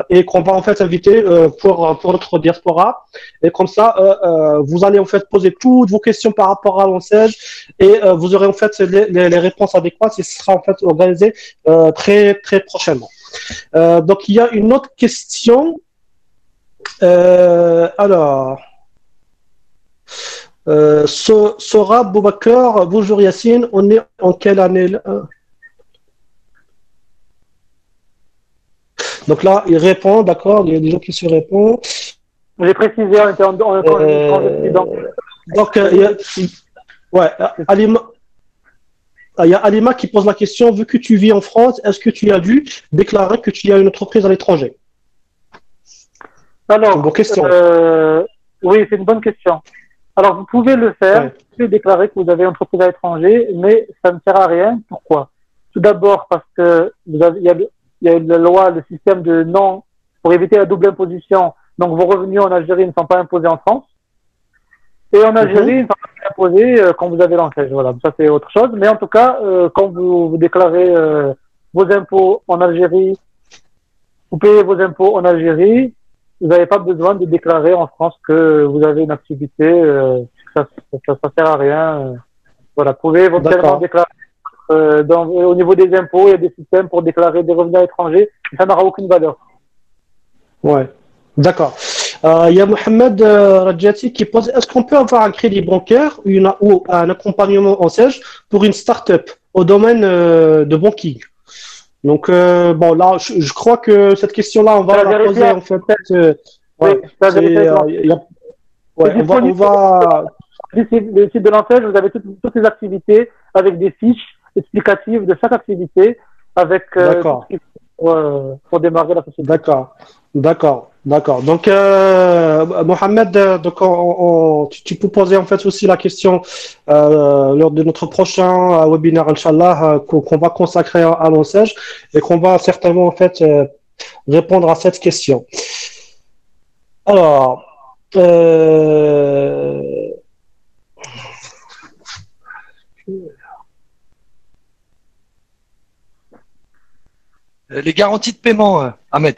Et qu'on va en fait inviter pour notre diaspora, et comme ça vous allez en fait poser toutes vos questions par rapport à l'enseigne et vous aurez en fait les réponses adéquates, et ce sera en fait organisé très très prochainement. Donc il y a une autre question, alors Sora Boubacar, bonjour Yacine, on est en quelle année là? Donc là, il répond, d'accord, il y a des gens qui se répondent. J'ai précisé, on était en donc, il y a Alima qui pose la question, vu que tu vis en France, est-ce que tu as dû déclarer que tu as une entreprise à l'étranger? Alors, bonne question. Oui, c'est une bonne question. Alors, vous pouvez le faire, vous pouvez déclarer que vous avez une entreprise à l'étranger, mais ça ne sert à rien. Pourquoi? Tout d'abord parce que il y a la loi, le système de non, pour éviter la double imposition. Donc vos revenus en Algérie ne sont pas imposés en France. Et en Algérie, ils ne sont pas imposés quand vous avez l'encaisse. Voilà, ça c'est autre chose. Mais en tout cas, quand vous déclarez vos impôts en Algérie, vous payez vos impôts en Algérie, vous n'avez pas besoin de déclarer en France que vous avez une activité. Ça sert à rien. Voilà, vous pouvez éventuellement déclarer. Au niveau des impôts, il y a des systèmes pour déclarer des revenus à l'étranger. Ça n'aura aucune valeur. Ouais, d'accord. Il y a Mohamed Radjati qui pose, est-ce qu'on peut avoir un crédit bancaire ou un accompagnement en siège pour une start-up au domaine de banking? Donc, bon, là, je crois que cette question-là, on va la poser en fait. Le site de l'enseigne, vous avez toutes les activités avec des fiches explicatives de chaque activité avec pour démarrer la société. D'accord. Donc, Mohamed, donc tu peux poser en fait aussi la question lors de notre prochain webinaire, Inch'Allah, qu'on va consacrer à l'enseigne et qu'on va certainement en fait répondre à cette question. Alors, les garanties de paiement, Ahmed.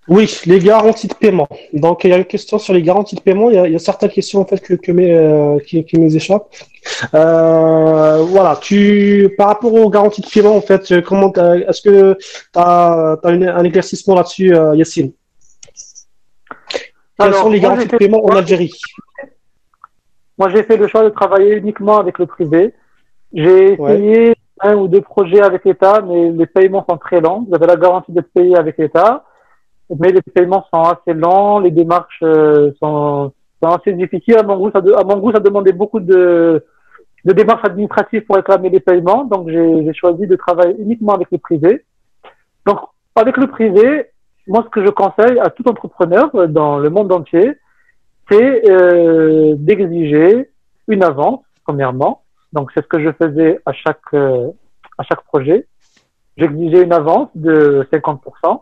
Oui, les garanties de paiement. Donc, il y a une question sur les garanties de paiement. Il y a certaines questions en fait qui nous échappent. Voilà. Par rapport aux garanties de paiement, en fait, est-ce que tu as un éclaircissement là-dessus, Yassine? Quelles sont les garanties de paiement en Algérie? Moi, j'ai fait le choix de travailler uniquement avec le privé. J'ai essayé un ou deux projets avec l'État, mais les paiements sont très lents. Vous avez la garantie d'être payé avec l'État, mais les paiements sont assez lents, les démarches sont assez difficiles. À mon goût, ça demandait beaucoup de démarches administratives pour réclamer les paiements. Donc, j'ai choisi de travailler uniquement avec le privé. Donc, avec le privé, moi, ce que je conseille à tout entrepreneur dans le monde entier, c'est d'exiger une avance, premièrement. Donc, c'est ce que je faisais à chaque projet. J'exigeais une avance de 50%.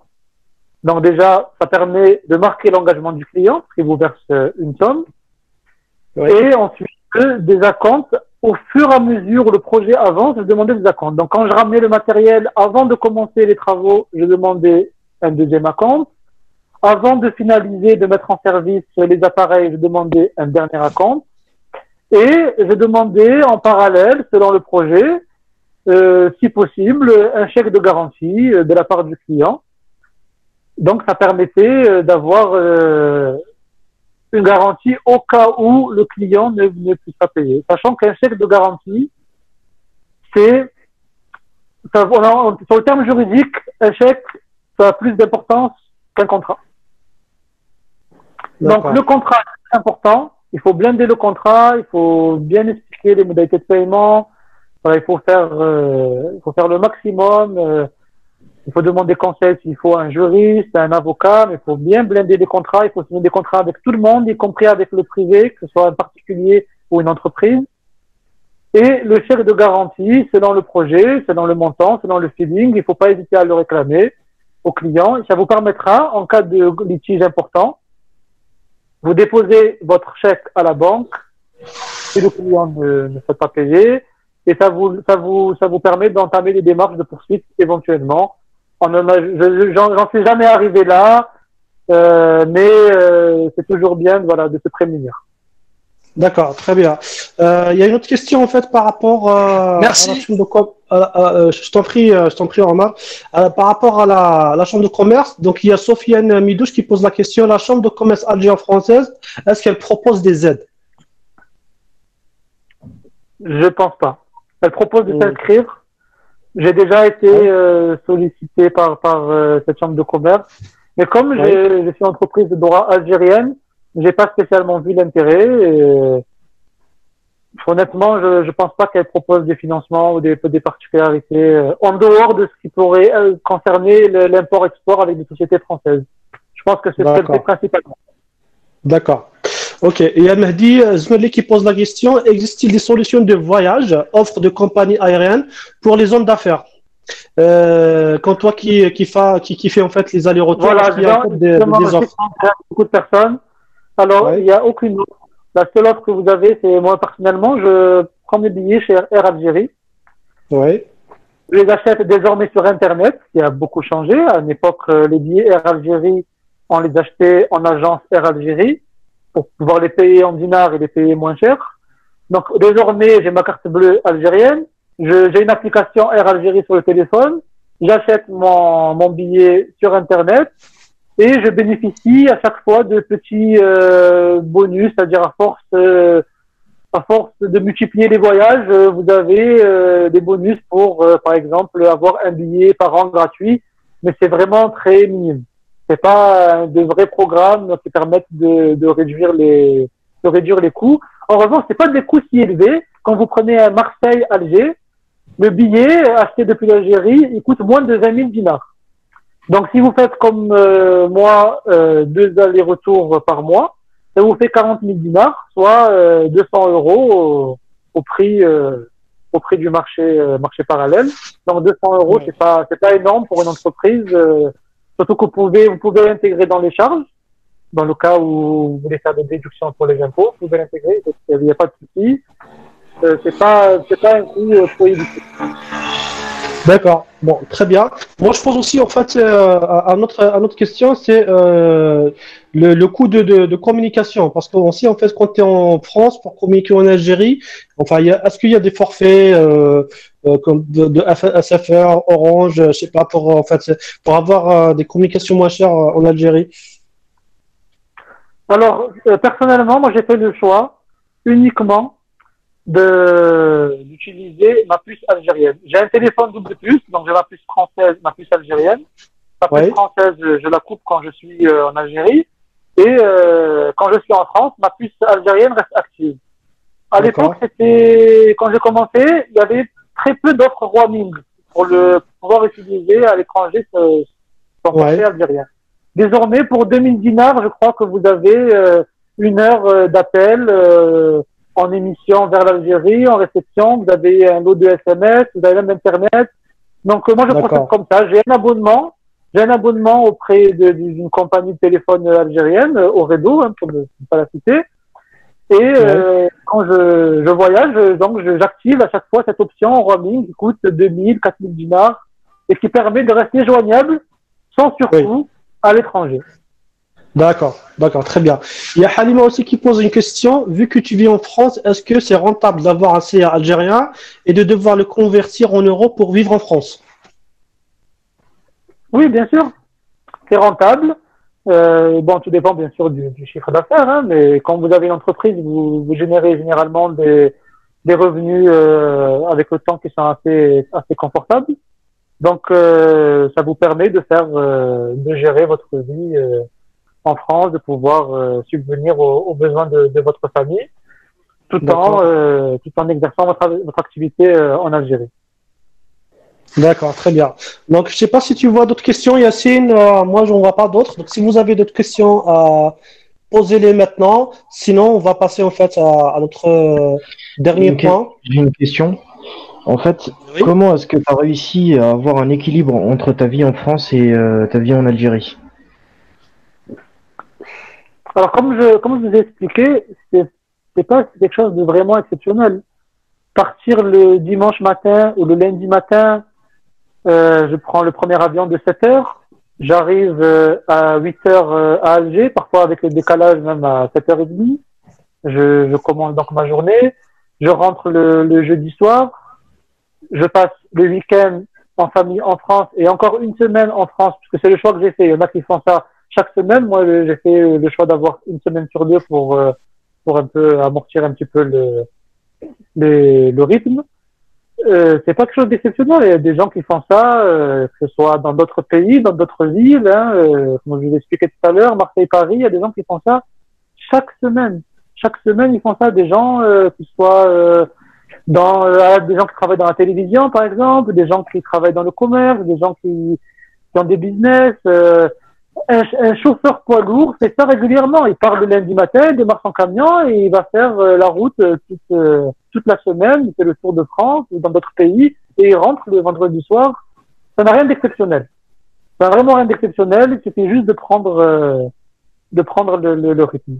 Donc, déjà, ça permet de marquer l'engagement du client, qui vous verse une somme. Oui. Et ensuite, des acomptes. Au fur et à mesure où le projet avance, je demandais des acomptes. Donc, quand je ramenais le matériel, avant de commencer les travaux, je demandais un deuxième acompte. Avant de finaliser, de mettre en service les appareils, je demandais un dernier acompte. Et je demandais en parallèle, selon le projet, si possible, un chèque de garantie de la part du client. Donc, ça permettait d'avoir une garantie au cas où le client ne puisse pas payer. Sachant qu'un chèque de garantie, sur le terme juridique, un chèque, ça a plus d'importance qu'un contrat. Donc, le contrat est important. Il faut blinder le contrat, il faut bien expliquer les modalités de paiement. Voilà, il faut faire le maximum. Il faut demander conseil s'il faut un juriste, un avocat, mais il faut bien blinder les contrats. Il faut signer des contrats avec tout le monde, y compris avec le privé, que ce soit un particulier ou une entreprise. Et le chèque de garantie, selon le projet, selon le montant, selon le feeling, il ne faut pas hésiter à le réclamer au client. Ça vous permettra, en cas de litige important, vous déposez votre chèque à la banque si le client ne souhaite pas payer, et ça vous permet d'entamer des démarches de poursuite éventuellement. J'en suis jamais arrivé là, mais c'est toujours bien, voilà, de se prémunir. D'accord, très bien. Il y a une autre question en fait par rapport Merci. à la chambre de commerce. Je t'en prie, Omar. Par rapport à la chambre de commerce, donc il y a Sofiane Midouche qui pose la question, la chambre de commerce algérienne-française, est-ce qu'elle propose des aides? Je pense pas. Elle propose de s'inscrire. J'ai déjà été sollicité par cette chambre de commerce, mais comme je suis entreprise de droit algérienne, j'ai pas spécialement vu l'intérêt. Honnêtement, je pense pas qu'elle propose des financements ou des particularités en dehors de ce qui pourrait concerner l'import-export avec des sociétés françaises. Je pense que c'est ce qu'elle fait principalement. D'accord. Ok. Et il y a Mehdi Zmeli qui pose la question, existe-t-il des solutions de voyage, offres de compagnies aériennes pour les zones d'affaires? Quand toi qui fait en fait les allers-retours, Voilà, est-ce qu'il y a en fait des offres? beaucoup de personnes. Alors, il Ouais, n'y a aucune offre. La seule offre que vous avez, c'est moi personnellement, je prends mes billets chez Air Algérie. ouais, Je les achète désormais sur Internet, qui a beaucoup changé. À une époque, les billets Air Algérie, on les achetait en agence Air Algérie pour pouvoir les payer en dinars et les payer moins cher. Donc, désormais, j'ai ma carte bleue algérienne. J'ai une application Air Algérie sur le téléphone. J'achète mon billet sur Internet et je bénéficie à chaque fois de petits bonus, c'est-à-dire à force de multiplier les voyages, vous avez des bonus pour, par exemple, avoir un billet par an gratuit, mais c'est vraiment très minime. C'est pas de vrais programmes qui permettent de réduire les coûts. En revanche, c'est pas des coûts si élevés. Quand vous prenez un Marseille-Alger, le billet acheté depuis l'Algérie, il coûte moins de 20 000 dinars. Donc, si vous faites comme moi, 2 allers-retours par mois, ça vous fait 40 000 dinars, soit 200 euros au prix du marché parallèle. Donc, 200 euros, ouais. c'est pas énorme pour une entreprise, surtout que vous pouvez l'intégrer dans les charges. Dans le cas où vous voulez faire des déductions pour les impôts, vous pouvez l'intégrer, il n'y a pas de souci. C'est pas un coût trop élevé. D'accord. Bon, très bien. Moi, je pense aussi, en fait, à notre question, c'est le coût de communication. Parce que aussi, en fait, quand tu es en France pour communiquer en Algérie, enfin, est-ce qu'il y a des forfaits comme de SFR, Orange, je sais pas, en fait, pour avoir des communications moins chères en Algérie? Alors, personnellement, moi, j'ai fait le choix uniquement d'utiliser ma puce algérienne. J'ai un téléphone double puce, donc j'ai ma puce française, ma puce algérienne. Ma puce Ouais, française, je la coupe quand je suis en Algérie. Et quand je suis en France, ma puce algérienne reste active. À l'époque, d'accord. quand j'ai commencé, il y avait très peu d'offres roaming pour pouvoir utiliser à l'étranger son forfait Ouais, algérien. Désormais, pour 2000 dinars, je crois que vous avez 1 heure d'appel en émission vers l'Algérie, en réception. Vous avez un lot de SMS, vous avez même Internet. Donc, moi, je procède d'accord. comme ça. J'ai un abonnement auprès d'une compagnie de téléphone algérienne, Oredo, hein, pour ne pas la citer. Et Ouais, quand je voyage, donc j'active à chaque fois cette option roaming qui coûte 2000, 4000 dinars et qui permet de rester joignable sans oui. surcoût à l'étranger. D'accord, d'accord, très bien. Il y a Halima aussi qui pose une question. Vu que tu vis en France, est-ce que c'est rentable d'avoir un CA algérien et de devoir le convertir en euros pour vivre en France? Oui, bien sûr, c'est rentable. Bon, tout dépend bien sûr du chiffre d'affaires, hein, mais quand vous avez une entreprise, vous générez généralement des revenus avec le temps qui sont assez confortables. Donc, ça vous permet de gérer votre vie en France, de pouvoir subvenir aux besoins de votre famille, D'accord, tout en exerçant votre activité en Algérie. d'accord, très bien. Donc, je ne sais pas si tu vois d'autres questions, Yacine. Moi, je n'en vois pas d'autres. Donc, si vous avez d'autres questions, posez-les maintenant. Sinon, on va passer en fait à notre J'ai dernier une, que- point. j'ai une question. En fait, Oui. comment est-ce que tu as réussi à avoir un équilibre entre ta vie en France et ta vie en Algérie? Alors, comme je vous ai expliqué, c'est pas quelque chose de vraiment exceptionnel. Partir le dimanche matin ou le lundi matin, je prends le premier avion de 7 heures. J'arrive à 8 heures à Alger, parfois avec le décalage même à 7h30. Je commence donc ma journée. Je rentre le jeudi soir. Je passe le week-end en famille en France et encore une semaine en France, puisque c'est le choix que j'ai fait. Il y en a qui font ça chaque semaine. Moi, j'ai fait le choix d'avoir une semaine sur deux pour un peu amortir un petit peu le rythme. C'est pas quelque chose d'exceptionnel. Il y a des gens qui font ça, que ce soit dans d'autres pays, dans d'autres villes. Hein, comme je vous expliquais tout à l'heure, Marseille, Paris, il y a des gens qui font ça chaque semaine. Chaque semaine, ils font ça. Des gens qui soient des gens qui travaillent dans la télévision, par exemple, des gens qui travaillent dans le commerce, des gens qui ont des business. Un chauffeur poids lourd fait ça régulièrement. Il part le lundi matin, il démarre son camion et il va faire la route toute la semaine. Il fait le tour de France ou dans d'autres pays et il rentre le vendredi soir Ça n'a rien d'exceptionnel. Ça n'a vraiment rien d'exceptionnel. Il suffit juste de prendre le rythme.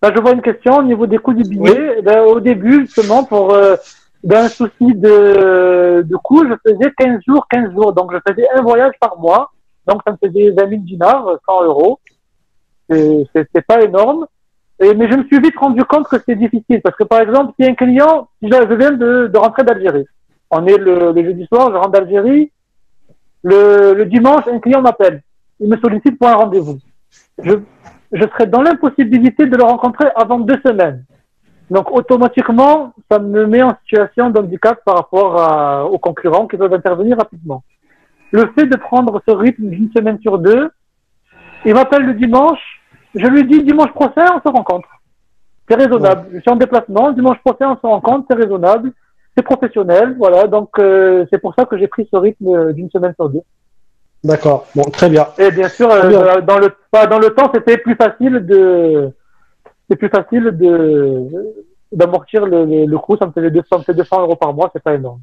Là, je vois une question au niveau des coûts du billet. Oui. Au début, justement, pour d'un souci de coût, je faisais 15 jours, 15 jours. Donc, je faisais un voyage par mois. Donc, ça me faisait 20 000 dinars, 100 euros. C'est pas énorme. Mais je me suis vite rendu compte que c'est difficile. Parce que, par exemple, si un client, je viens de rentrer d'Algérie. On est le jeudi soir, je rentre d'Algérie. Le dimanche, un client m'appelle. Il me sollicite pour un rendez-vous. Je serai dans l'impossibilité de le rencontrer avant 2 semaines. Donc, automatiquement, ça me met en situation d'handicap par rapport aux concurrents qui doivent intervenir rapidement. Le fait de prendre ce rythme d'une semaine sur 2, il m'appelle le dimanche, je lui dis dimanche prochain, on se rencontre. C'est raisonnable. Je suis en déplacement, dimanche prochain, on se rencontre, c'est raisonnable, c'est professionnel, voilà. Donc, c'est pour ça que j'ai pris ce rythme d'une semaine sur 2. D'accord, bon, très bien. Et bien sûr, dans le temps, c'était plus facile d'amortir le coût. Ça me faisait 200 euros par mois, c'est pas énorme.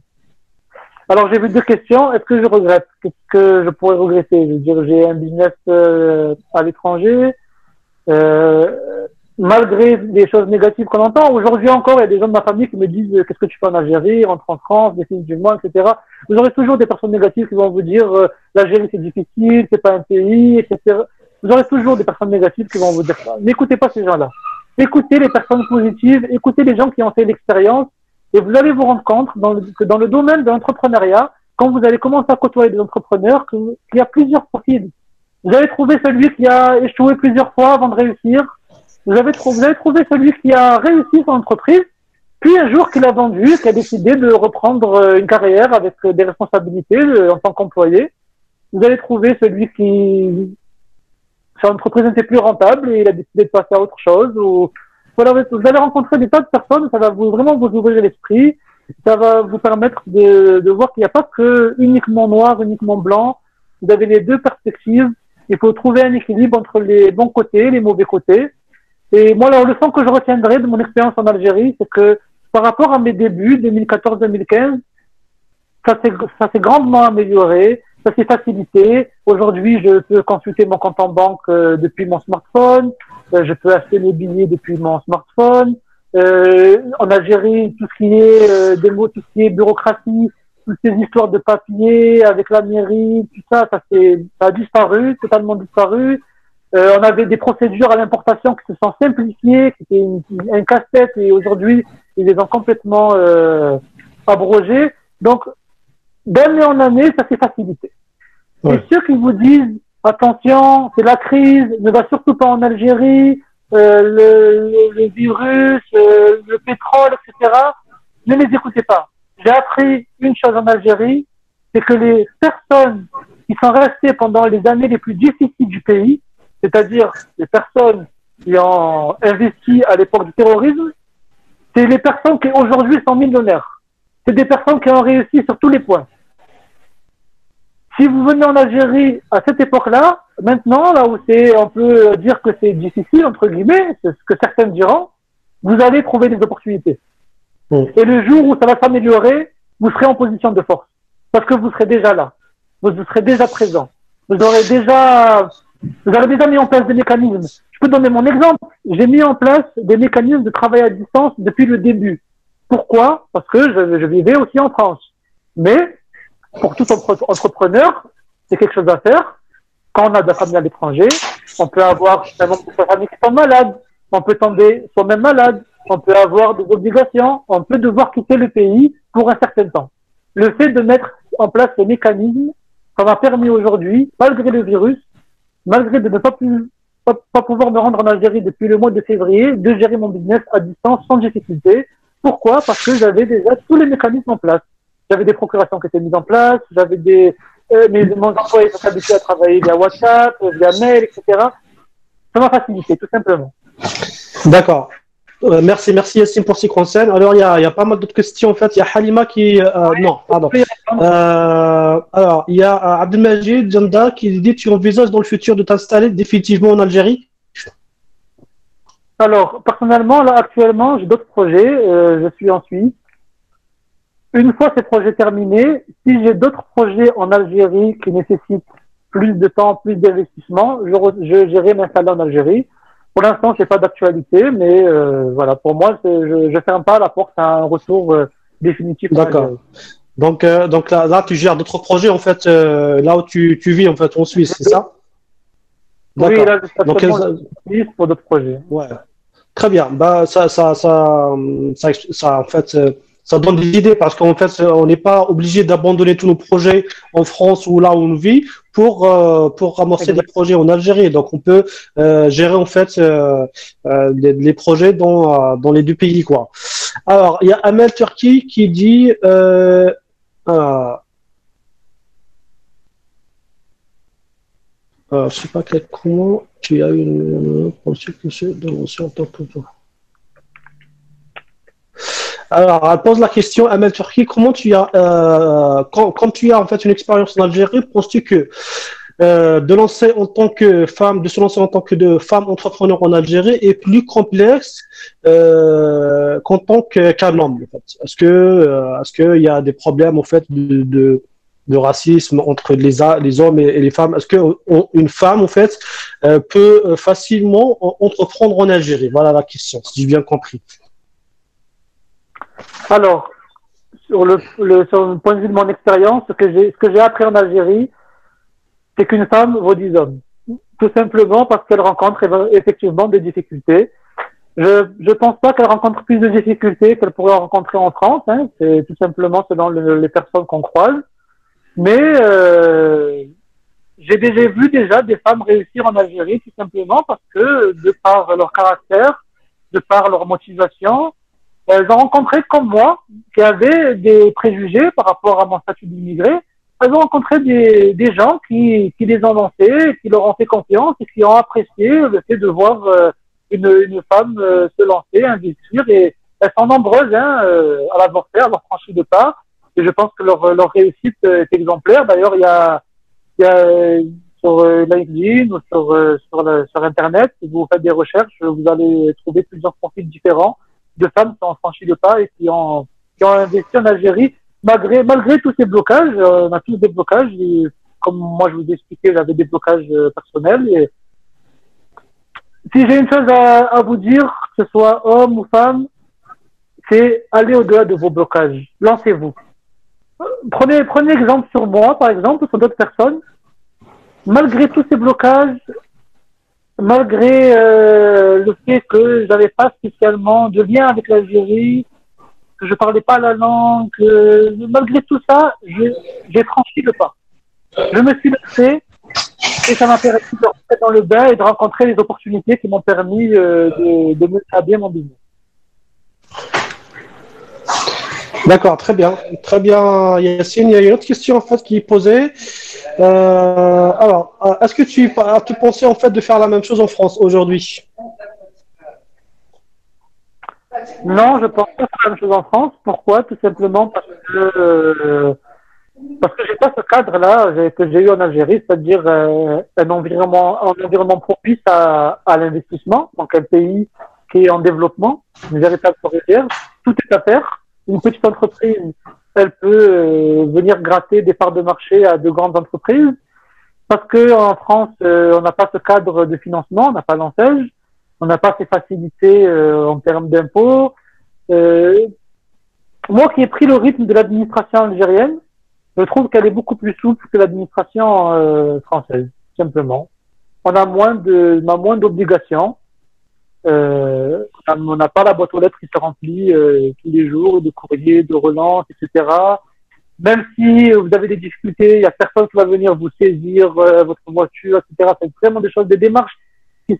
Alors, j'ai vu 2 questions. Est-ce que je regrette? Qu'est-ce que je pourrais regretter? Je veux dire, j'ai un business à l'étranger. Malgré les choses négatives qu'on entend, aujourd'hui encore, il y a des gens de ma famille qui me disent qu'est-ce que tu fais en Algérie, rentre en France, définitivement, etc. Vous aurez toujours des personnes négatives qui vont vous dire l'Algérie c'est difficile, c'est pas un pays, etc. Vous aurez toujours des personnes négatives qui vont vous dire ça. N'écoutez pas ces gens-là. Écoutez les personnes positives, écoutez les gens qui ont fait l'expérience, et vous allez vous rendre compte que dans le domaine de l'entrepreneuriat, quand vous allez commencer à côtoyer des entrepreneurs, qu'il y a plusieurs profils. Vous allez trouver celui qui a échoué plusieurs fois avant de réussir. Vous allez trouver celui qui a réussi son entreprise, puis un jour qu'il a vendu, qui a décidé de reprendre une carrière avec des responsabilités en tant qu'employé. Vous allez trouver celui qui son entreprise n'était plus rentable et il a décidé de passer à autre chose. Voilà, vous allez rencontrer des tas de personnes, ça va vraiment vous ouvrir l'esprit, ça va vous permettre de voir qu'il n'y a pas que uniquement noir, uniquement blanc. Vous avez les 2 perspectives. Il faut trouver un équilibre entre les bons côtés, les mauvais côtés. Et moi, la leçon que je retiendrai de mon expérience en Algérie, c'est que par rapport à mes débuts, 2014-2015, ça s'est grandement amélioré, ça s'est facilité. Aujourd'hui, je peux consulter mon compte en banque depuis mon smartphone, je peux acheter mes billets depuis mon smartphone. En Algérie, tout ce qui est tout ce qui est bureaucratie, toutes ces histoires de papier avec la mairie, tout ça, ça a disparu, totalement disparu. On avait des procédures à l'importation qui se sont simplifiées, qui étaient un casse-tête, et aujourd'hui, ils les ont complètement abrogées. Donc, d'année en année, ça s'est facilité. Ouais. Et ceux qui vous disent, attention, c'est la crise, ne va surtout pas en Algérie, le virus, le pétrole, etc., ne les écoutez pas. J'ai appris une chose en Algérie, c'est que les personnes qui sont restées pendant les années les plus difficiles du pays, c'est-à-dire les personnes qui ont investi à l'époque du terrorisme, c'est les personnes qui aujourd'hui sont millionnaires. C'est des personnes qui ont réussi sur tous les points. Si vous venez en Algérie à cette époque-là, maintenant, là où on peut dire que c'est difficile, entre guillemets, c'est ce que certains diront, vous allez trouver des opportunités. Et le jour où ça va s'améliorer, vous serez en position de force. Parce que vous serez déjà là. Vous serez déjà présent. Vous avez déjà mis en place des mécanismes. Je peux donner mon exemple. J'ai mis en place des mécanismes de travail à distance depuis le début. Pourquoi? Parce que je vivais aussi en France. Mais, pour tout entrepreneur, c'est quelque chose à faire. Quand on a de la famille à l'étranger, on peut avoir un membre de sa famille qui sont malades. On peut tomber soi-même malade. On peut avoir des obligations. On peut devoir quitter le pays pour un certain temps. Le fait de mettre en place ces mécanismes, ça m'a permis aujourd'hui, malgré le virus, malgré de ne pas pouvoir me rendre en Algérie depuis le mois de février, de gérer mon business à distance sans difficulté. Pourquoi? Parce que j'avais déjà tous les mécanismes en place. J'avais des procurations qui étaient mises en place, j'avais mon employé s'est habitué à travailler via WhatsApp, via mail, etc. Ça m'a facilité, tout simplement. D'accord. Merci Yassine pour ces conseils. Alors, il y a pas mal d'autres questions en fait. Il y a Halima qui... non, pardon. Alors, il y a Abdelmajid Janda qui dit tu envisages dans le futur de t'installer définitivement en Algérie? Alors, personnellement, là, actuellement, j'ai d'autres projets. Je suis en Suisse. une fois ces projets terminés, si j'ai d'autres projets en Algérie qui nécessitent plus de temps, plus d'investissement, j'irai m'installer en Algérie. Pour l'instant, c'est pas d'actualité, mais voilà, pour moi, je ferme pas la porte à un retour définitif. D'accord. Donc là, tu gères d'autres projets en fait, là où tu vis en fait en Suisse, c'est ça? Oui, D'accord. là, je Donc, suis pour d'autres projets. ouais. Très bien. Bah, ça, en fait, ça donne des idées parce qu'en fait, on n'est pas obligé d'abandonner tous nos projets en France ou là où on vit pour amorcer des projets en Algérie. Donc, on peut gérer en fait les projets dans les deux pays, quoi. Alors, il y a Amel Turki qui dit je sais pas comment tu as une pensée que c'est de en tant que Alors, elle pose la question, Amel Turki, comment tu as, quand tu as en fait une expérience en Algérie, penses-tu que de lancer en tant que femme, de se lancer en tant que femme entrepreneur en Algérie est plus complexe qu'en tant qu'un homme, en fait? Est-ce que il y a des problèmes en fait de racisme entre les hommes et les femmes? Est-ce qu'une femme, en fait, peut facilement entreprendre en Algérie? Voilà la question, si j'ai bien compris. Alors, sur le point de vue de mon expérience, ce que j'ai appris en Algérie, c'est qu'une femme vaut 10 hommes. Tout simplement parce qu'elle rencontre effectivement des difficultés. Je pense pas qu'elle rencontre plus de difficultés qu'elle pourrait rencontrer en France, hein. C'est tout simplement selon les personnes qu'on croise. Mais j'ai déjà vu des femmes réussir en Algérie tout simplement parce que de par leur caractère, de par leur motivation, elles ont rencontré comme moi qui avaient des préjugés par rapport à mon statut d'immigré. Elles ont rencontré des gens qui les ont lancés, qui leur ont fait confiance et qui ont apprécié le fait de voir une femme se lancer, investir. Et elles sont nombreuses à l'avoir fait, à avoir franchi le pas. Et je pense que leur réussite est exemplaire. D'ailleurs, il y a sur LinkedIn ou sur Internet, si vous faites des recherches, vous allez trouver plusieurs profils différents de femmes qui ont franchi le pas et qui ont investi en Algérie malgré tous ces blocages. On a tous des blocages. Et comme moi, je vous ai expliqué, j'avais des blocages personnels. Et si j'ai une chose à vous dire, que ce soit homme ou femme, c'est aller au-delà de vos blocages. Lancez-vous. Prenez exemple sur moi, par exemple, ou sur d'autres personnes. Malgré tous ces blocages, malgré le fait que je n'avais pas spécialement de lien avec l'Algérie, que je parlais pas la langue, malgré tout ça, j'ai franchi le pas. Je me suis lancé et ça m'a permis de rentrer dans le bain et de rencontrer les opportunités qui m'ont permis de me établir mon business. D'accord, très bien. Très bien, Yacine. Il y a une autre question en fait qui est posée. Alors, est-ce que tu pensais en fait de faire la même chose en France aujourd'hui? Non, je pense pas faire la même chose en France. Pourquoi? Tout simplement parce que j'ai pas ce cadre-là que j'ai eu en Algérie, c'est-à-dire un environnement propice à l'investissement. Donc un pays qui est en développement, une véritable forestière, tout est à faire. Une petite entreprise, elle peut venir gratter des parts de marché à de grandes entreprises parce que en France, on n'a pas ce cadre de financement, on n'a pas l'ANSEJ, on n'a pas ces facilités en termes d'impôts. Moi qui ai pris le rythme de l'administration algérienne, je trouve qu'elle est beaucoup plus souple que l'administration française, simplement. On a moins d'obligations. On n'a pas la boîte aux lettres qui se remplit tous les jours, de courriers, de relances, etc. Même si vous avez des difficultés, il n'y a personne qui va venir vous saisir votre voiture, etc. C'est vraiment des choses, des démarches qui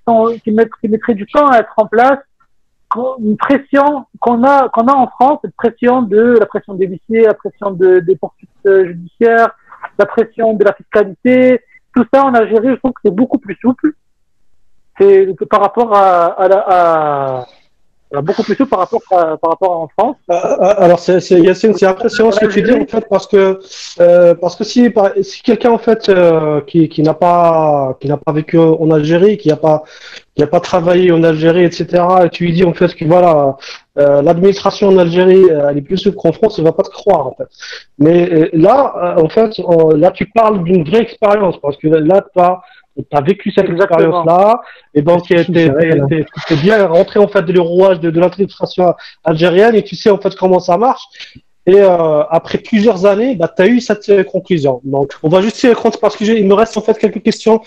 mettraient du temps à être en place. Une pression qu'on a en France, la pression des huissiers, la pression des poursuites judiciaires, la pression de la fiscalité, tout ça en Algérie, je trouve que c'est beaucoup plus souple. C'est par rapport à Beaucoup plus souple par rapport en France. Alors, Yacine, c'est impressionnant ce que tu dis en fait parce que si quelqu'un en fait qui n'a pas vécu en Algérie, qui n'a pas travaillé en Algérie, etc. Et tu lui dis en fait que voilà l'administration en Algérie elle est plus souple qu'en France, il va pas te croire en fait. Mais là en fait là tu parles d'une vraie expérience parce que là tu as vécu cette expérience-là, et donc tu es bien rentré en fait dans le rouage de l'administration algérienne et tu sais en fait comment ça marche. Et après plusieurs années, bah, tu as eu cette conclusion. Donc, on va juste parce que il me reste en fait quelques questions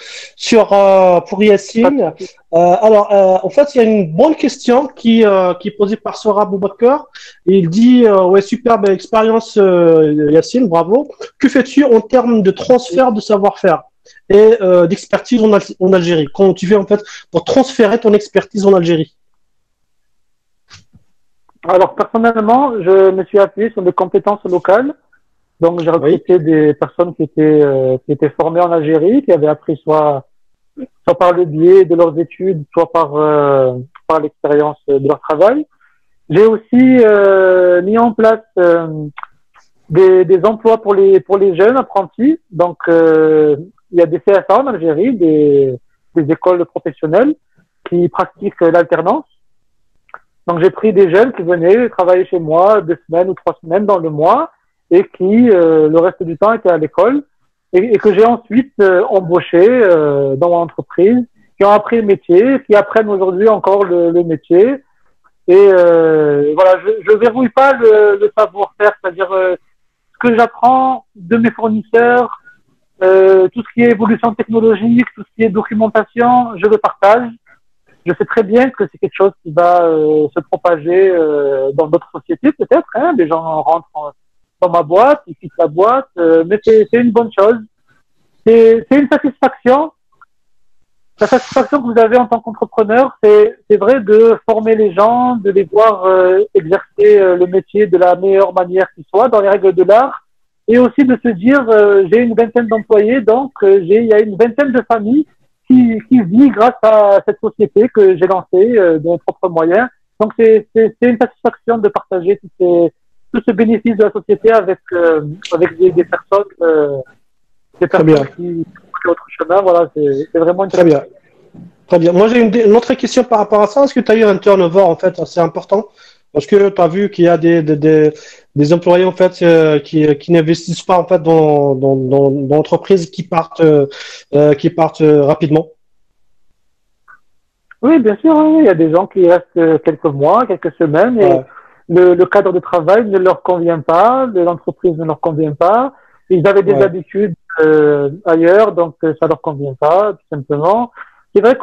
pour Yacine. En fait, il y a une bonne question qui est posée par Sora Boubacar. Il dit ouais, superbe expérience Yacine, bravo. Que fais-tu en termes de transfert de savoir-faire et d'expertise en Algérie? Comment tu fais en fait pour transférer ton expertise en Algérie? Alors, personnellement, je me suis appuyé sur des compétences locales. Donc, j'ai recruté des personnes qui étaient formées en Algérie, qui avaient appris soit par le biais de leurs études, soit par l'expérience de leur travail. J'ai aussi mis en place des emplois pour les jeunes apprentis. Donc, il y a des CFA en Algérie, des écoles professionnelles qui pratiquent l'alternance. Donc, j'ai pris des jeunes qui venaient travailler chez moi 2 semaines ou 3 semaines dans le mois et qui, le reste du temps, étaient à l'école et que j'ai ensuite embauchés dans mon entreprise, qui ont appris le métier, qui apprennent aujourd'hui encore le métier. Et voilà, je verrouille pas le savoir-faire, c'est-à-dire ce que j'apprends de mes fournisseurs, tout ce qui est évolution technologique, tout ce qui est documentation, je le partage. Je sais très bien que c'est quelque chose qui va se propager dans d'autres sociétés peut-être. Hein, des gens rentrent dans ma boîte, ils quittent la boîte, mais c'est une bonne chose. C'est une satisfaction. La satisfaction que vous avez en tant qu'entrepreneur, c'est vrai de former les gens, de les voir exercer le métier de la meilleure manière qui soit, dans les règles de l'art, et aussi de se dire j'ai une vingtaine d'employés, donc il y a une vingtaine de familles qui vit grâce à cette société que j'ai lancée de mes propres moyens. Donc c'est une satisfaction de partager tout ce bénéfice de la société avec des personnes qui font autre chemin. Voilà, c'est vraiment une très bien. Très bien. Moi j'ai une autre question par rapport à ça. Est-ce que tu as eu un turnover en fait assez important? Parce que tu as vu qu'il y a des employés en fait qui n'investissent pas en fait dans l'entreprise, qui partent rapidement. Oui, bien sûr. Oui. Il y a des gens qui restent quelques mois, quelques semaines et le cadre de travail ne leur convient pas, l'entreprise ne leur convient pas. Ils avaient des habitudes ailleurs, donc ça leur convient pas, tout simplement. C'est vrai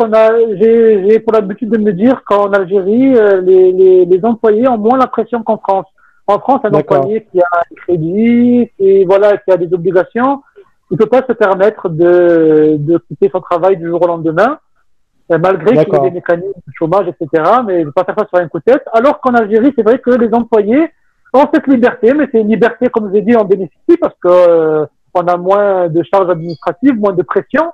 j'ai pour l'habitude de me dire qu'en Algérie, les employés ont moins la pression qu'en France. En France, un employé qui a un crédit, qui a des obligations, il peut pas se permettre de quitter son travail du jour au lendemain, malgré qu'il y ait des mécanismes de chômage, etc. Mais il ne peut pas faire ça sur un coup de tête. Alors qu'en Algérie, c'est vrai que les employés ont cette liberté, mais c'est une liberté, comme je l'ai dit, en bénéficie parce que on a moins de charges administratives, moins de pression.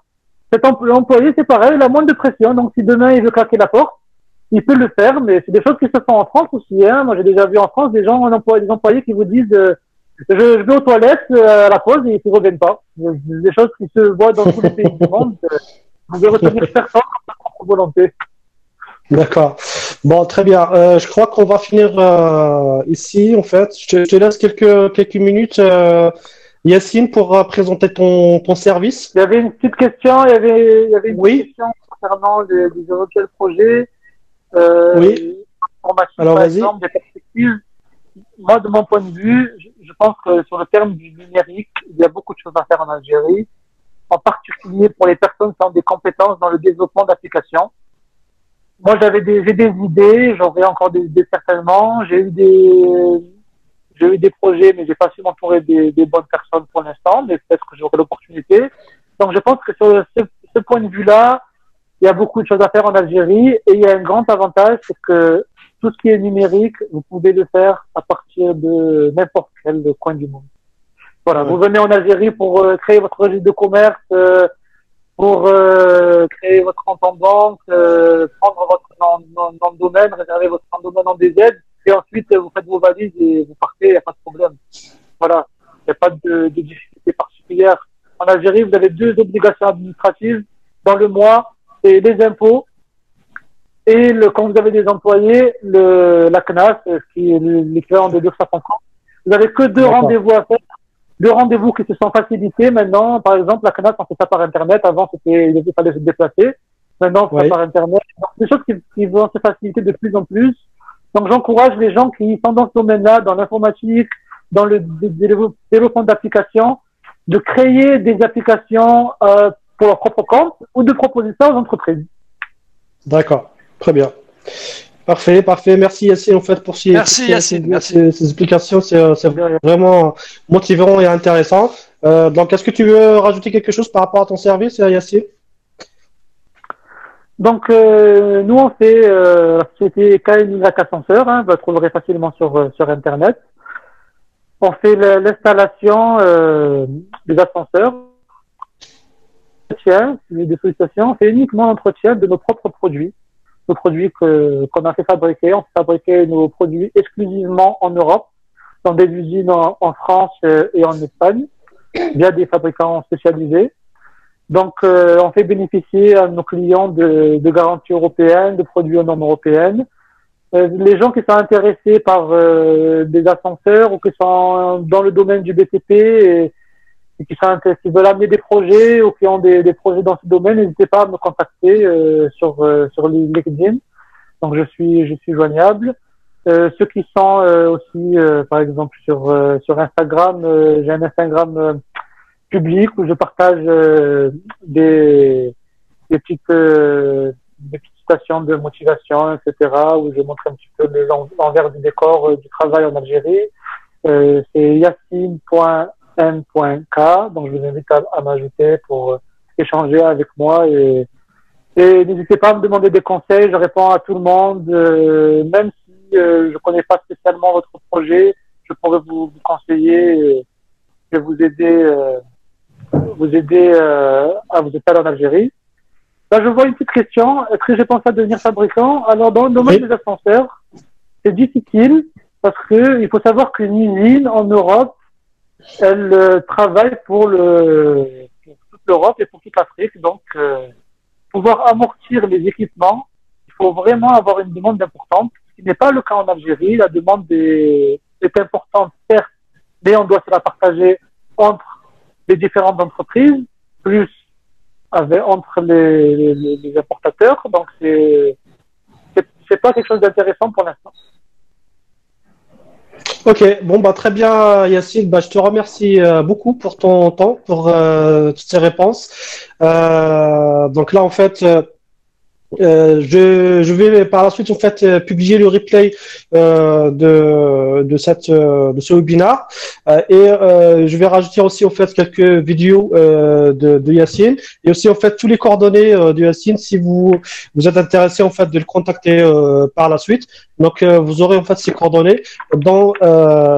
Cet employé, c'est pareil, il a moins de pression. Donc, si demain, il veut claquer la porte, il peut le faire, mais c'est des choses qui se font en France aussi. Hein. Moi, j'ai déjà vu en France des employés qui vous disent je vais aux toilettes à la pause et ils ne reviennent pas. Des choses qui se voient dans tous les pays du monde. Vous devez retenir personne comme sa propre volonté. D'accord. Bon, très bien. Je crois qu'on va finir ici, en fait. Je te laisse quelques minutes, Yacine, pour présenter ton service. Il y avait une petite question. Il y avait une question concernant les éventuels projets. Alors, par vas-y. exemple, des perspectives. Moi, de mon point de vue, je pense que sur le terme du numérique, il y a beaucoup de choses à faire en Algérie, en particulier pour les personnes qui ont des compétences dans le développement d'applications. Moi, j'ai des idées, j'en ai encore des idées certainement. J'ai eu des projets, mais j'ai pas su m'entourer des bonnes personnes pour l'instant, mais peut-être que j'aurai l'opportunité. Donc, je pense que sur ce point de vue-là, il y a beaucoup de choses à faire en Algérie et il y a un grand avantage, c'est que tout ce qui est numérique, vous pouvez le faire à partir de n'importe quel coin du monde. Voilà, vous venez en Algérie pour créer votre registre de commerce, pour créer votre compte en banque, prendre votre nom de domaine, réserver votre nom de domaine en DZ, et ensuite vous faites vos valises et vous partez, il n'y a pas de problème. Voilà, il n'y a pas de difficulté particulière. En Algérie, vous avez 2 obligations administratives dans le mois, c'est les impôts et quand vous avez des employés, la CNAS, qui est l'équivalent de l'URSSAF en France. Vous n'avez que 2 rendez-vous à faire. 2 rendez-vous qui se sont facilités. Maintenant, par exemple, la CNAS, on fait ça par Internet. Avant, il fallait se déplacer. Maintenant, on fait ça par Internet. Donc, des choses qui vont se faciliter de plus en plus. Donc, j'encourage les gens qui sont dans ce domaine-là, dans l'informatique, dans le développement d'applications, de créer des applications pour leur propre compte ou de proposer ça aux entreprises. D'accord, très bien. Parfait, parfait. Merci Yassine en fait pour ces explications. C'est vraiment motivant et intéressant. Donc, est-ce que tu veux rajouter quelque chose par rapport à ton service, Yassine? Donc, nous on fait la société KNY Ascenseur, vous la trouverez facilement sur Internet. On fait l'installation des ascenseurs. Des sollicitations, on fait uniquement l'entretien de nos propres produits. Nos produits qu'on a fait fabriquer. On fait fabriquer nos produits exclusivement en Europe, dans des usines en France et en Espagne, via des fabricants spécialisés. Donc, on fait bénéficier à nos clients de garanties européennes, de produits aux normes européennes. Les gens qui sont intéressés par des ascenseurs ou qui sont dans le domaine du BTP et qui veulent amener des projets ou qui ont des projets dans ce domaine, n'hésitez pas à me contacter sur LinkedIn. Donc je suis joignable. Ceux qui sont aussi par exemple sur Instagram, j'ai un Instagram public où je partage des petites citations de motivation, etc., où je montre un petit peu l'envers du décor du travail en Algérie. C'est yassine.m.k, donc je vous invite à m'ajouter pour échanger avec moi et n'hésitez pas à me demander des conseils, je réponds à tout le monde, même si je connais pas spécialement votre projet, je pourrais vous conseiller et vous aider à vous étaler en Algérie. Là, je vois une petite question. Est-ce que j'ai pensé à devenir fabricant? Alors, dans le domaine des ascenseurs, c'est difficile parce que il faut savoir qu'une usine en Europe, elle travaille pour toute l'Europe et pour toute l'Afrique. Donc, pouvoir amortir les équipements, il faut vraiment avoir une demande importante, ce qui n'est pas le cas en Algérie. La demande est importante, certes, mais on doit se la partager entre les différentes entreprises, plus entre les importateurs. Donc, c'est pas quelque chose d'intéressant pour l'instant. Ok, bon bah très bien Yassine, je te remercie beaucoup pour ton temps, pour toutes ces réponses. Donc là en fait, je vais par la suite en fait publier le replay de ce webinaire et je vais rajouter aussi en fait quelques vidéos de Yassine et aussi en fait tous les coordonnées de Yassine si vous êtes intéressé en fait de le contacter par la suite. Donc vous aurez en fait ces coordonnées dans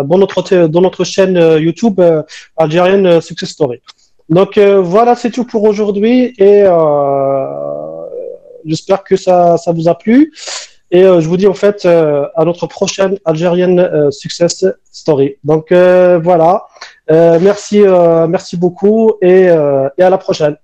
notre chaîne YouTube Algerian Success Story. Donc voilà, c'est tout pour aujourd'hui et j'espère que ça vous a plu et je vous dis en fait à notre prochaine Algerian Success Story. Donc voilà, merci beaucoup et à la prochaine.